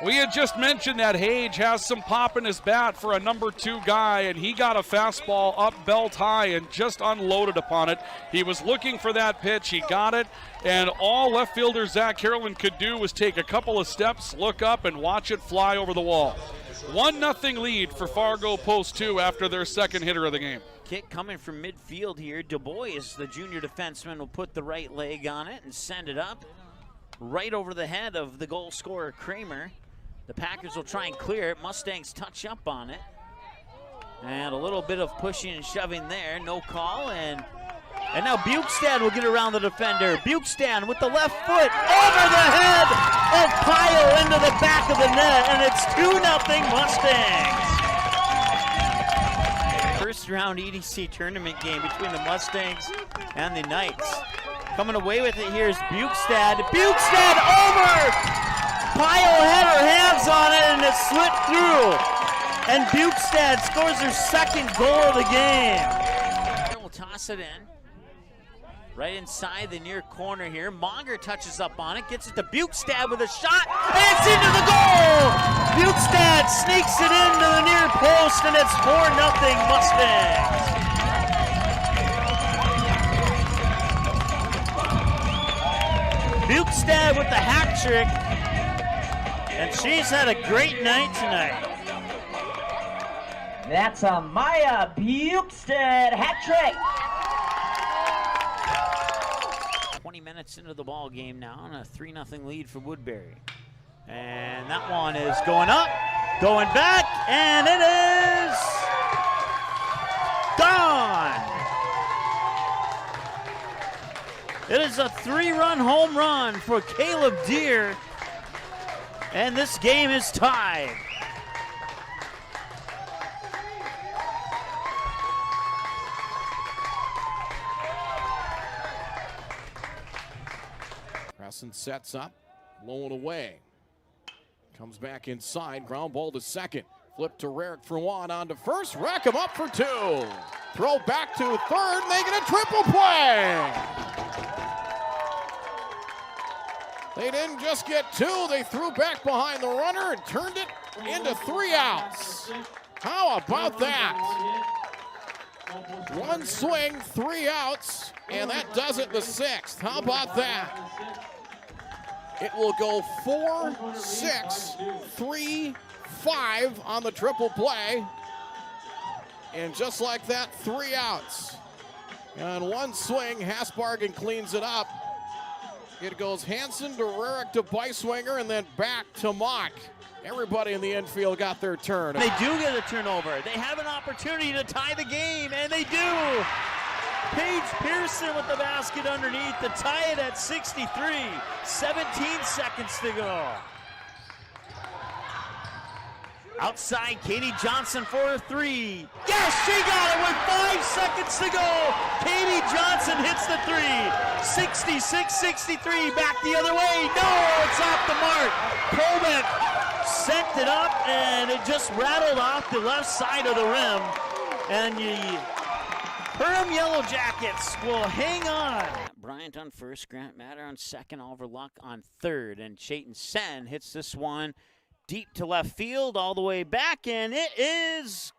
We had just mentioned that Hage has some pop in his bat for a number 2 guy, and he got a fastball up belt high and just unloaded upon it. He was looking for that pitch, he got it, and all left fielder Zach Carolyn could do was take a couple of steps, look up, and watch it fly over the wall. 1-0 lead for Fargo Post 2 after their second hitter of the game. Kick coming from midfield here. Du Bois, the junior defenseman, will put the right leg on it and send it up right over the head of the goal scorer Kramer. The Packers will try and clear it. Mustangs touch up on it. And a little bit of pushing and shoving there. No call. And now Bukestad will get around the defender. Bukestad with the left foot over the head of Pyle into the back of the net. And it's 2-0 Mustangs. First round EDC tournament game between the Mustangs and the Knights. Coming away with it here is Bukestad. Bukestad over! Pyle had her hands on it and it slipped through. And Bukestad scores her second goal of the game. We'll toss it in. Right inside the near corner here. Monger touches up on it, gets it to Bukestad with a shot, and it's into the goal! Bukestad sneaks it into the near post, and it's 4-0 Mustangs. Bukestad with the hat trick. And she's had a great night tonight. That's a Maya Bukestad hat trick. 20 minutes into the ball game now, and a 3-0 lead for Woodbury. And that one is going up, going back, and it is gone. It is a 3-run home run for Caleb Deere. And this game is tied. Crescent sets up, blowing away. Comes back inside, ground ball to second. Flip to Rarick for 1, on to first, rack him up for 2. Throw back to third, and they get a triple play. They didn't just get 2, they threw back behind the runner and turned it into 3 outs. How about that? 1 swing, 3 outs, and that does it the 6th. How about that? It will go 4, 6, 3, 5 on the triple play. And just like that, 3 outs. And 1 swing, Hasbargen cleans it up. It goes Hansen to Rarick to Beiswinger and then back to Mock. Everybody in the infield got their turn. They do get a turnover. They have an opportunity to tie the game, and they do. Paige Pearson with the basket underneath to tie it at 63. 17 seconds to go. Outside, Katie Johnson for a 3. Yes, she got it with 5 seconds to go. Katie Johnson hits the 3. 66-63, back the other way. No, it's off the mark. Coleman sent it up, and it just rattled off the left side of the rim. And the Perham Yellow Jackets will hang on. Bryant on first, Grant Matter on second, Oliver Luck on third, and Chayton Sen hits this one deep to left field, all the way back, and it is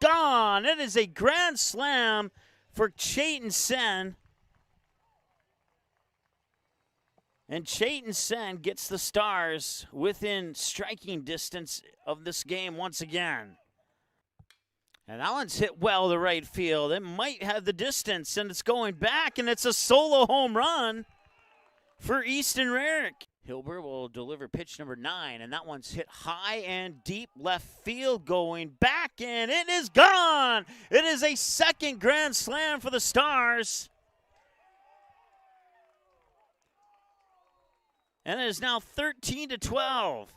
gone. It is a grand slam for Chayton Sen. And Chayton Sen gets the Stars within striking distance of this game once again. And that one's hit well to right field. It might have the distance, and it's going back, and it's a solo home run for Easton Rarick. Hilbert will deliver pitch number 9, and that one's hit high and deep left field, going back, and it is gone. It is a second grand slam for the Stars. And it is now 13-12.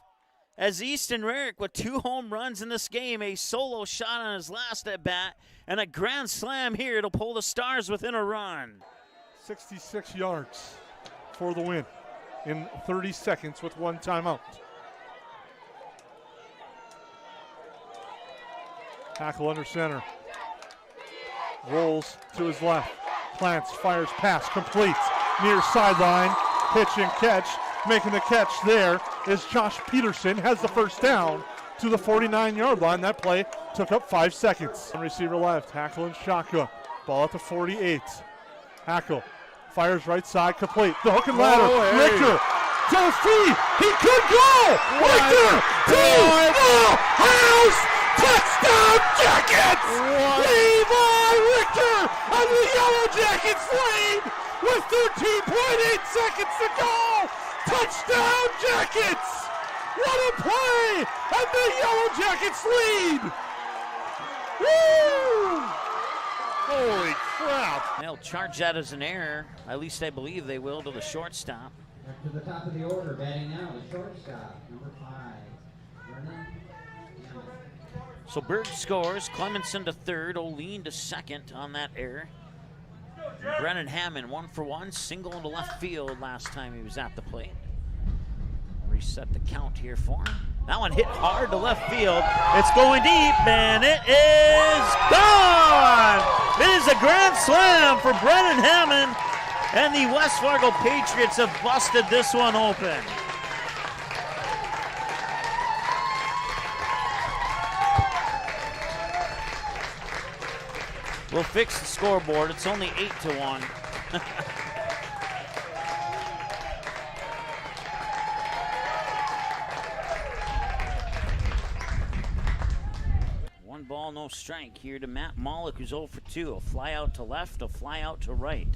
As Easton Rarick with 2 home runs in this game, a solo shot on his last at-bat, and a grand slam here to pull the Stars within a run. 66 yards for the win in 30 seconds with 1 timeout. Hackle under center. Rolls to his left. Plants, fires, pass, complete. Near sideline, pitch and catch. Making the catch there is Josh Peterson, has the first down to the 49-yard line. That play took up 5 seconds. Receiver left, Hackle and shotgun. Ball at the 48. Hackle fires right side, complete. The hook and ladder. Richter to his feet. He could go. Richter to the house. Touchdown Jackets. Levi Richter on the Yellow Jackets lead with 13.8 seconds to go. Touchdown Jackets! What a play! And the Yellow Jackets lead! Woo! Holy crap! They'll charge that as an error. At least I believe they will, to the shortstop. Back to the top of the order, batting now, the shortstop, number 5. Brennan. So Berg scores. Clemenson to third. O'Lean to second on that error. Brennan Hammond 1 for 1, single into left field last time he was at the plate. Reset the count here for him. That one hit hard to left field. It's going deep, and it is gone! It is a grand slam for Brennan Hammond, and the West Fargo Patriots have busted this one open. We'll fix the scoreboard. It's only 8-1. One ball, no strike here to Matt Mollick, who's 0 for 2. A fly out to left, a fly out to right.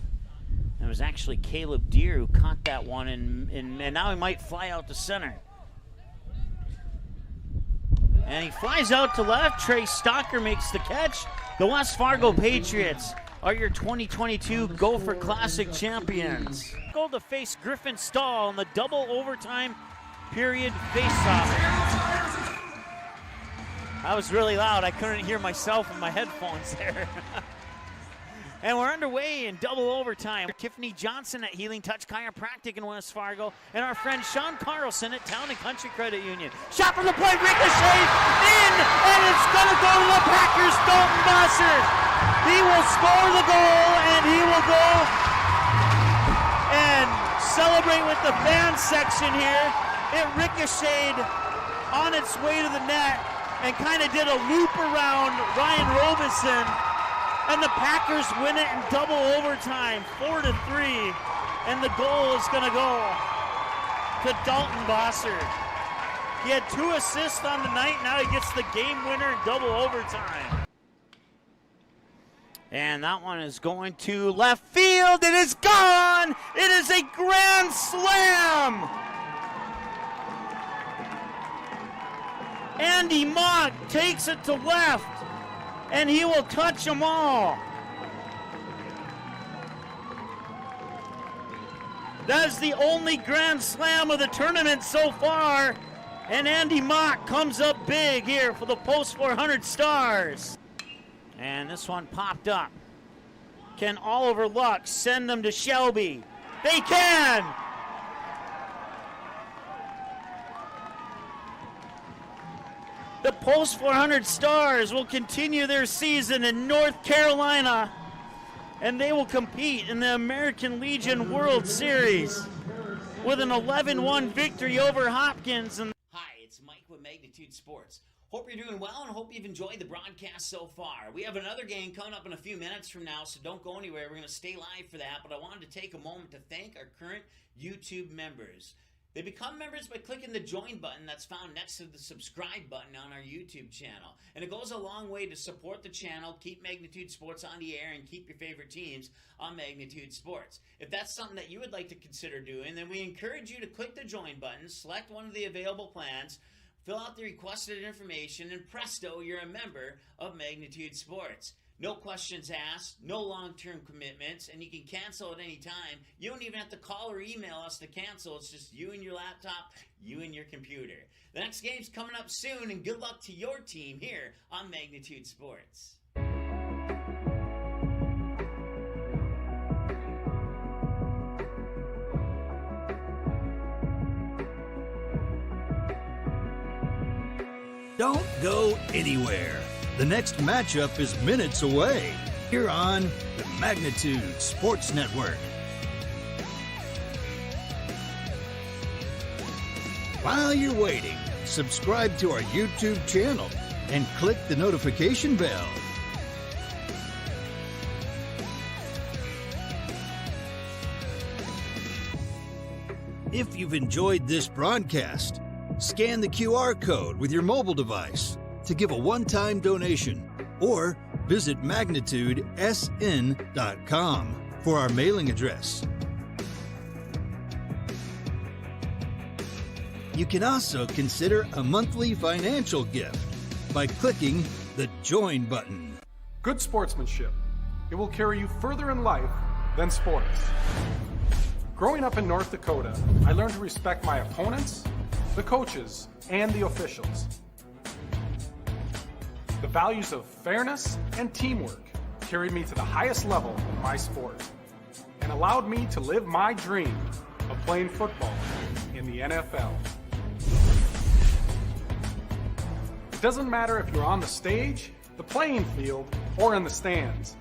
And it was actually Caleb Deere who caught that one, and now he might fly out to center. And he flies out to left. Trey Stocker makes the catch. The West Fargo Patriots are your 2022 Gopher Classic champions. Go to face Griffin Stahl in the double overtime period faceoff. That was really loud. I couldn't hear myself in my headphones there. And we're underway in double overtime. Tiffany Johnson at Healing Touch Chiropractic in West Fargo, and our friend Sean Carlson at Town and Country Credit Union. Shot from the point, ricochet, in, and it's going to go to the Packers, Dalton Bosser. He will score the goal, and he will go and celebrate with the fan section here. It ricocheted on its way to the net and kind of did a loop around Ryan Robeson. And the Packers win it in double overtime, 4-3. And the goal is going to go to Dalton Bosser. He had 2 assists on the night. Now he gets the game winner in double overtime. And that one is going to left field. It is gone. It is a grand slam. Andy Mock takes it to left, and he will touch them all. That is the only grand slam of the tournament so far, and Andy Mock comes up big here for the Post 400 Stars. And this one popped up. Can Oliver Luck send them to Shelby? They can! The Post 400 Stars will continue their season in North Carolina, and they will compete in the American Legion World Series with an 11-1 victory over Hopkins. Hi, it's Mike with Magnitude Sports. Hope you're doing well and hope you've enjoyed the broadcast so far. We have another game coming up in a few minutes from now, so don't go anywhere. We're going to stay live for that, but I wanted to take a moment to thank our current YouTube members. They become members by clicking the join button that's found next to the subscribe button on our YouTube channel. And it goes a long way to support the channel, keep Magnitude Sports on the air, and keep your favorite teams on Magnitude Sports. If that's something that you would like to consider doing, then we encourage you to click the join button, select one of the available plans, fill out the requested information, and presto, you're a member of Magnitude Sports. No questions asked, no long-term commitments, and you can cancel at any time. You don't even have to call or email us to cancel. It's just you and your laptop, you and your computer. The next game's coming up soon, and good luck to your team here on Magnitude Sports. Don't go anywhere. The next matchup is minutes away. Here on the Magnitude Sports Network. While you're waiting, subscribe to our YouTube channel and click the notification bell. If you've enjoyed this broadcast, scan the QR code with your mobile device to give a one-time donation, or visit magnitudesn.com for our mailing address. You can also consider a monthly financial gift by clicking the Join button. Good sportsmanship. It will carry you further in life than sports. Growing up in North Dakota, I learned to respect my opponents, the coaches, and the officials. The values of fairness and teamwork carried me to the highest level in my sport and allowed me to live my dream of playing football in the NFL. It doesn't matter if you're on the stage, the playing field, or in the stands.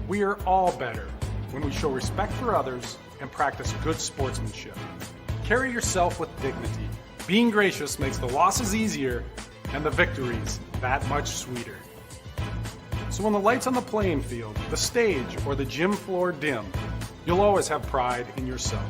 We are all better when we show respect for others and practice good sportsmanship. Carry yourself with dignity. Being gracious makes the losses easier and the victories that much sweeter. So when the lights on the playing field, the stage, or the gym floor dim, you'll always have pride in yourself.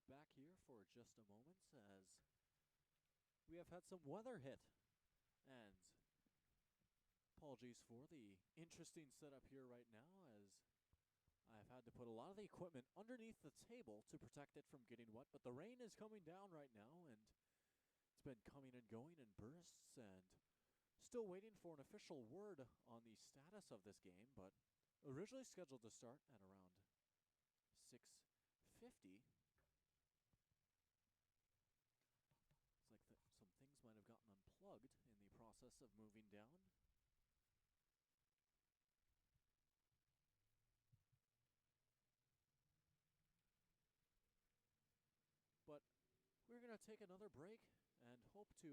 right back here for just a moment as we have had some weather hit. And apologies for the interesting setup here right now as I've had to put a lot of the equipment underneath the table to protect it from getting wet. But the rain is coming down right now and it's been coming and going in bursts, and still waiting for an official word on the status of this game, but originally scheduled to start at around 6:50. It's like some things might have gotten unplugged in the process of moving down. But we're going to take another break and hope to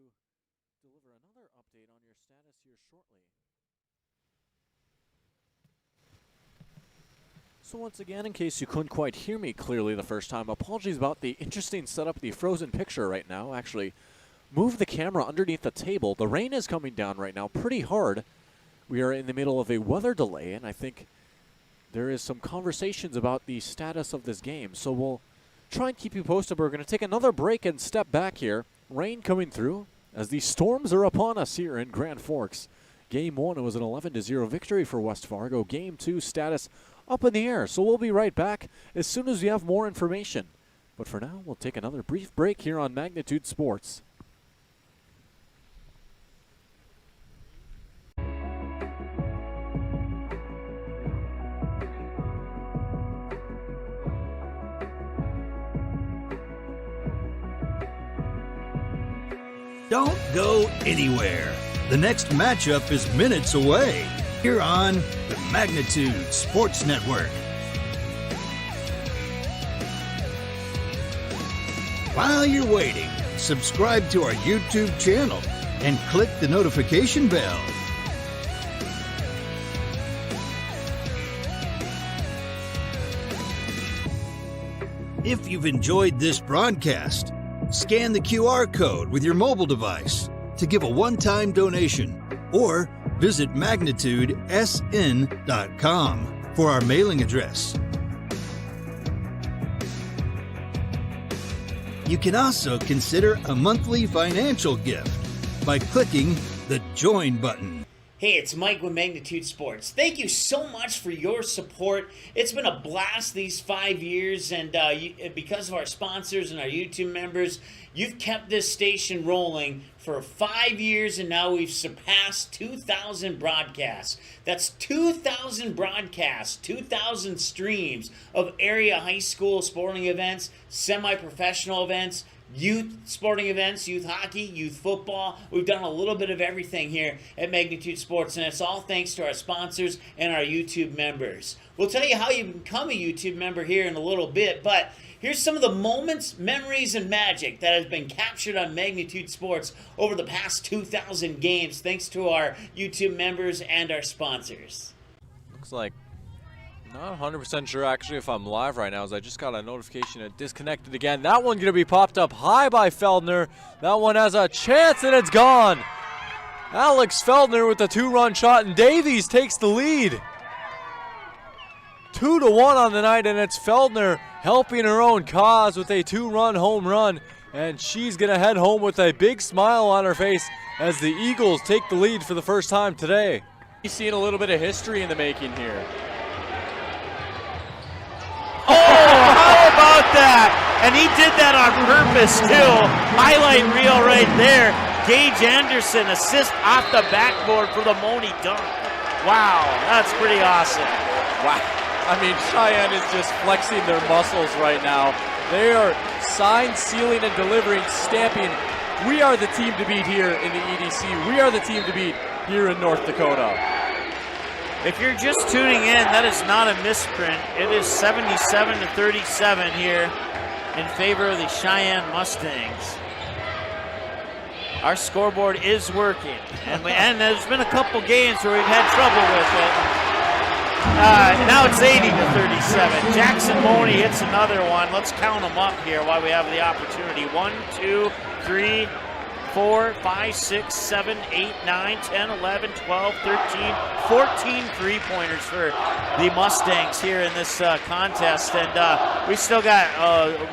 deliver another update on your status here shortly. So once again, in case you couldn't quite hear me clearly the first time, apologies about the interesting setup, the frozen picture right now. Actually, move the camera underneath the table. The rain is coming down right now pretty hard. We are in the middle of a weather delay, and I think there is some conversations about the status of this game. So we'll try and keep you posted. We're going to take another break and step back here. Rain coming through as the storms are upon us here in Grand Forks. Game 1, it was an 11-0 victory for West Fargo. Game 2, status up in the air. So we'll be right back as soon as we have more information. But for now, we'll take another brief break here on Magnitude Sports. Don't go anywhere. The next matchup is minutes away here on the Magnitude Sports Network. While you're waiting, subscribe to our YouTube channel and click the notification bell. If you've enjoyed this broadcast, scan the QR code with your mobile device to give a one-time donation, or visit magnitudesn.com for our mailing address. You can also consider a monthly financial gift by clicking the Join button. Hey, it's Mike with Magnitude Sports. Thank you so much for your support. It's been a blast these 5 years, and because of our sponsors and our YouTube members, you've kept this station rolling for 5 years, and now we've surpassed 2,000 broadcasts. That's 2,000 broadcasts, 2,000 streams of area high school sporting events, semi-professional events, youth sporting events, youth hockey, youth football. We've done a little bit of everything here at Magnitude Sports, and it's all thanks to our sponsors and our YouTube members. We'll tell you how you become a YouTube member here in a little bit, but here's some of the moments, memories, and magic that has been captured on Magnitude Sports over the past 2,000 games, thanks to our YouTube members and our sponsors. Looks like not 100% sure actually if I'm live right now, as I just got a notification it disconnected again. That one going to be popped up high by Feldner. That one has a chance and it's gone. Alex Feldner with the 2-run shot, and Davies takes the lead. 2-1 on the night, and it's Feldner helping her own cause with a 2-run home run, and she's going to head home with a big smile on her face as the Eagles take the lead for the first time today. You've seen a little bit of history in the making here. Oh, how about that? And he did that on purpose, too. Highlight reel right there. Gage Anderson assist off the backboard for the Money dunk. Wow, that's pretty awesome. Wow. I mean, Cheyenne is just flexing their muscles right now. They are sign, sealing, and delivering, stamping. We are the team to beat here in the EDC. We are the team to beat here in North Dakota. If you're just tuning in, that is not a misprint. It is 77-37 here in favor of the Cheyenne Mustangs. Our scoreboard is working, and there's been a couple games where we've had trouble with it. Now it's 80-37. Jackson Money hits another one. Let's count them up here while we have the opportunity. 1, 2, 3, 4, 5, 6, 7, 8, 9, 10, 11, 12, 13, 14 three-pointers for the Mustangs here in this contest. And we still got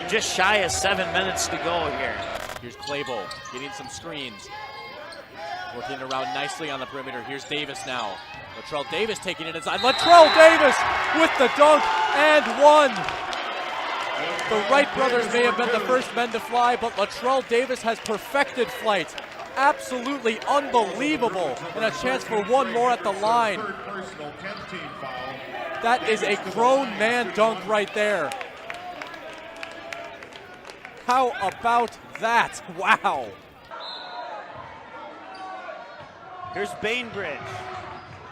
just shy of 7 minutes to go here. Here's Claybo getting some screens. Working around nicely on the perimeter. Here's Davis now. Latrell Davis taking it inside. Latrell Davis with the dunk and one. The Wright brothers may have been the first men to fly, but Latrell Davis has perfected flight. Absolutely unbelievable. And a chance for one more at the line. That is a grown man dunk right there. How about that? Wow. Here's Bainbridge.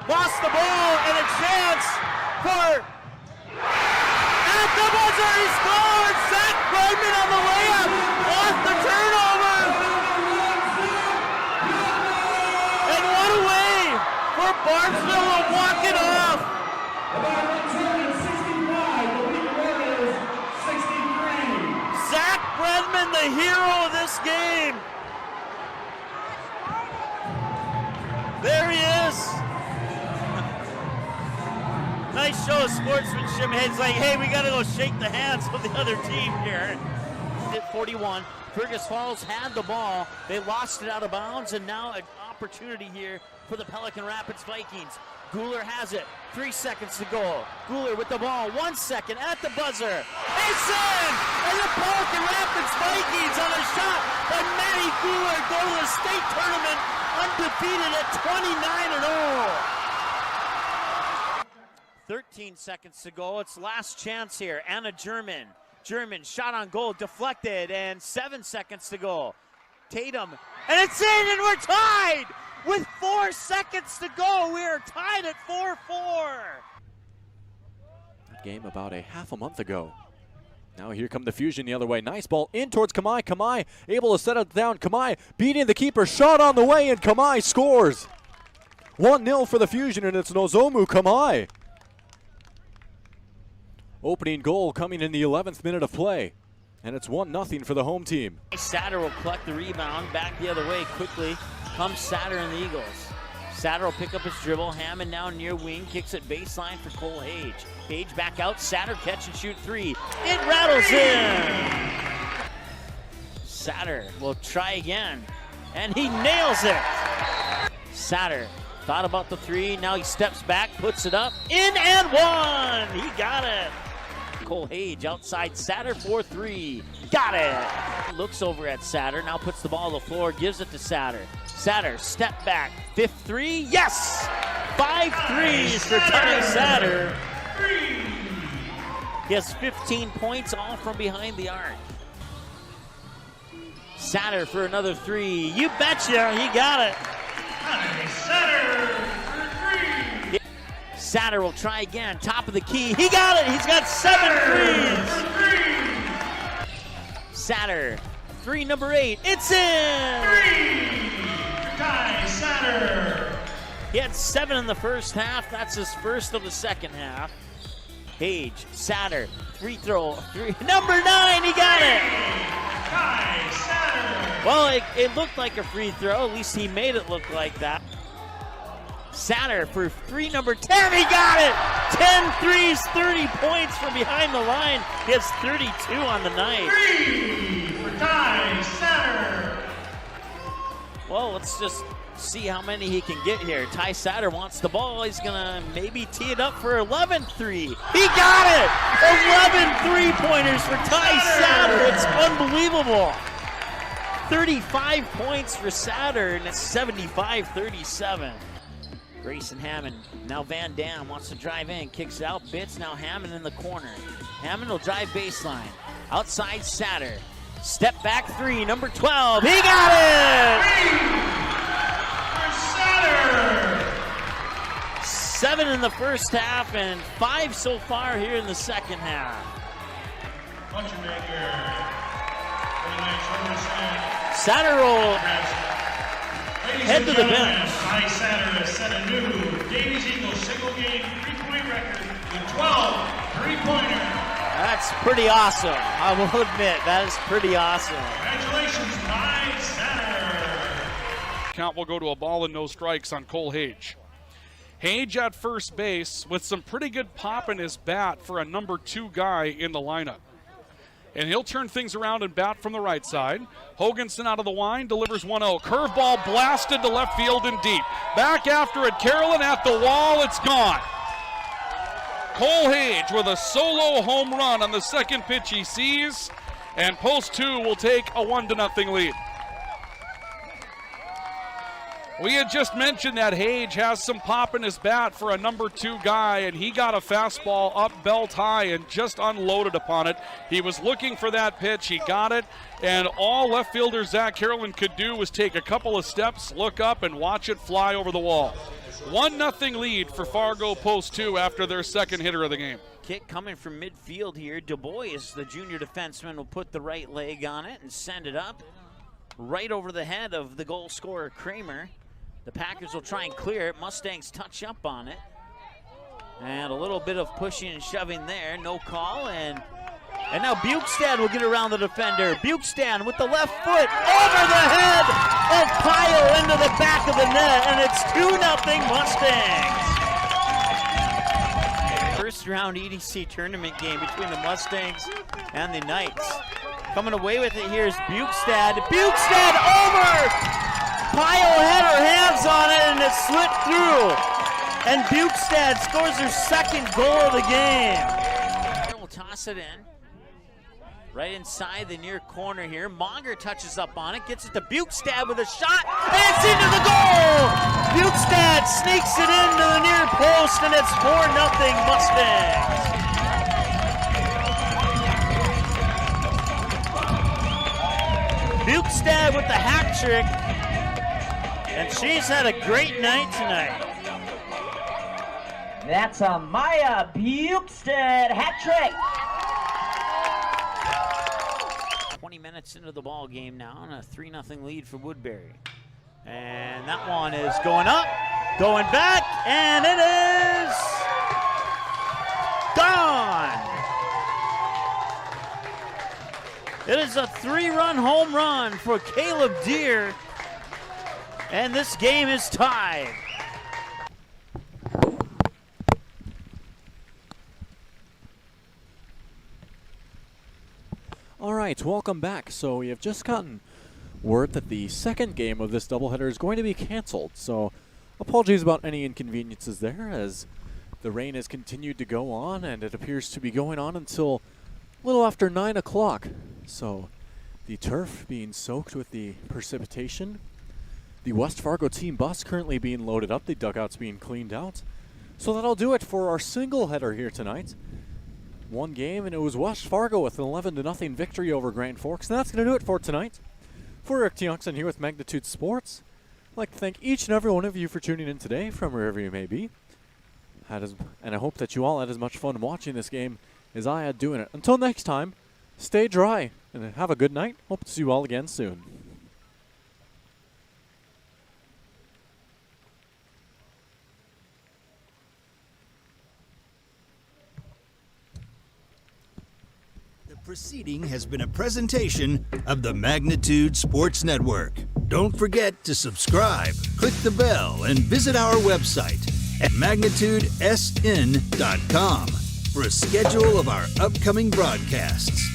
Lost the ball and a chance for... At the buzzer, he scored! Zach Bregman on the layup! Off the turnover! And what a way for Barnesville to walk it off! Zach Bregman, the hero of this game! There he is. Nice show of sportsmanship. It's like, hey, we got to go shake the hands of the other team here. At 41, Fergus Falls had the ball. They lost it out of bounds, and now an opportunity here for the Pelican Rapids Vikings. Guler has it. 3 seconds to go. Guler with the ball. 1 second at the buzzer. It's in! And the Pelican Rapids Vikings on a shot by Matty Guler go to the state tournament undefeated at 29-0. 13 seconds to go. It's last chance here. Anna German. German shot on goal, deflected, and 7 seconds to go. Tatum, and it's in, and we're tied! With 4 seconds to go, we are tied at 4-4. Game about a half a month ago. Now here come the Fusion the other way. Nice ball in towards Kamai. Kamai able to set it down. Kamai beating the keeper. Shot on the way, and Kamai scores. 1-0 for the Fusion, and it's Nozomu Kamai. Opening goal coming in the 11th minute of play. And it's 1-0 for the home team. Satter will collect the rebound. Back the other way quickly. Comes Satter and the Eagles. Satter will pick up his dribble. Hammond now near wing. Kicks it baseline for Cole Hage. Hage back out. Satter catch and shoot three. It rattles in. Satter will try again. And he nails it. Satter thought about the three. Now he steps back. Puts it up. In and one. He got it. Cole Hage outside Satter 4-3. Got it. Looks over at Satter. Now puts the ball on the floor. Gives it to Satter. Satter, step back. 5th three. Yes! 5 threes for Ty Satter. He has 15 points, all from behind the arc. Satter for another three. You betcha. He got it. Satter for 3. Satter will try again. Top of the key. He got it. He's got 7 threes. Satter. 3, number 8. It's in. 3. Ty Satter. He had 7 in the first half. That's his first of the second half. Hage. Satter. Free throw. 3. Number 9. He got it. Ty Satter. Well, it looked like a free throw. At least he made it look like that. Satter for 3, number 10. He got it. 10 threes, 30 points from behind the line. He has 32 on the night. 3 for Ty Satter. Well, let's just see how many he can get here. Ty Satter wants the ball. He's going to maybe tee it up for 11 3. He got it. 11 3-pointers for Ty Satter. It's unbelievable. 35 points for Satter, and it's 75-37. Grayson Hammond, now Van Dam wants to drive in, kicks it out, Bitts, now Hammond in the corner. Hammond will drive baseline. Outside Satter. Step back 3, number 12. He got it! For Satter. 7 in the first half and 5 so far here in the second half. Satter will head to the bench. Ty Satter has set a new Davies Eagles single-game 3-point record with 12 3-pointers. That's pretty awesome. I will admit, that is pretty awesome. Congratulations, Ty Satter. count will go to a ball and no strikes on Cole Hage. Hage at first base with some pretty good pop in his bat for a number 2 guy in the lineup. And he'll turn things around and bat from the right side. Hoganson out of the wind, delivers 1-0. Curveball blasted to left field and deep. Back after it, Carolyn at the wall, it's gone. Cole Hage with a solo home run on the second pitch he sees, and Post 2 will take a 1-0 lead. We had just mentioned that Hage has some pop in his bat for a number 2 guy, and he got a fastball up belt high and just unloaded upon it. He was looking for that pitch, he got it, and all left fielder Zach Carolyn could do was take a couple of steps, look up, and watch it fly over the wall. 1-0 lead for Fargo Post 2 after their second hitter of the game. Kick coming from midfield here. Du Bois, the junior defenseman, will put the right leg on it and send it up right over the head of the goal scorer Kramer. The Packers will try and clear it. Mustangs touch up on it. And a little bit of pushing and shoving there. No call. And now Bukestad will get around the defender. Bukestad with the left foot over the head of Pyle into the back of the net. And it's 2-0 Mustangs. First round EDC tournament game between the Mustangs and the Knights. Coming away with it here is Bukestad. Bukestad over! Pyle had her hands on it and it slipped through. And Bukestad scores her second goal of the game. We'll toss it in. Right inside the near corner here. Monger touches up on it, gets it to Bukestad with a shot, and it's into the goal! Bukestad sneaks it into the near post, and it's 4-0 Mustangs. Bukestad with the hat trick. And she's had a great night tonight. That's a Maya Bukestad hat trick. 20 minutes into the ball game now, and a 3-0 lead for Woodbury. And that one is going up, going back, and it is gone. It is a 3-run home run for Caleb Deere. And this game is tied. All right, welcome back. So we have just gotten word that the second game of this doubleheader is going to be canceled. So apologies about any inconveniences there, as the rain has continued to go on, and it appears to be going on until a little after 9 o'clock. So the turf being soaked with the precipitation. The West Fargo team bus currently being loaded up, the dugouts being cleaned out. So that'll do it for our single header here tonight. One game, and it was West Fargo with an 11-0 victory over Grand Forks. And that's going to do it for tonight. For Eric Tiongson here with Magnitude Sports, I'd like to thank each and every one of you for tuning in today from wherever you may be. And I hope that you all had as much fun watching this game as I had doing it. Until next time, stay dry and have a good night. Hope to see you all again soon. Proceeding has been a presentation of the Magnitude Sports Network. Don't forget to subscribe, click the bell, and visit our website at magnitudesn.com for a schedule of our upcoming broadcasts.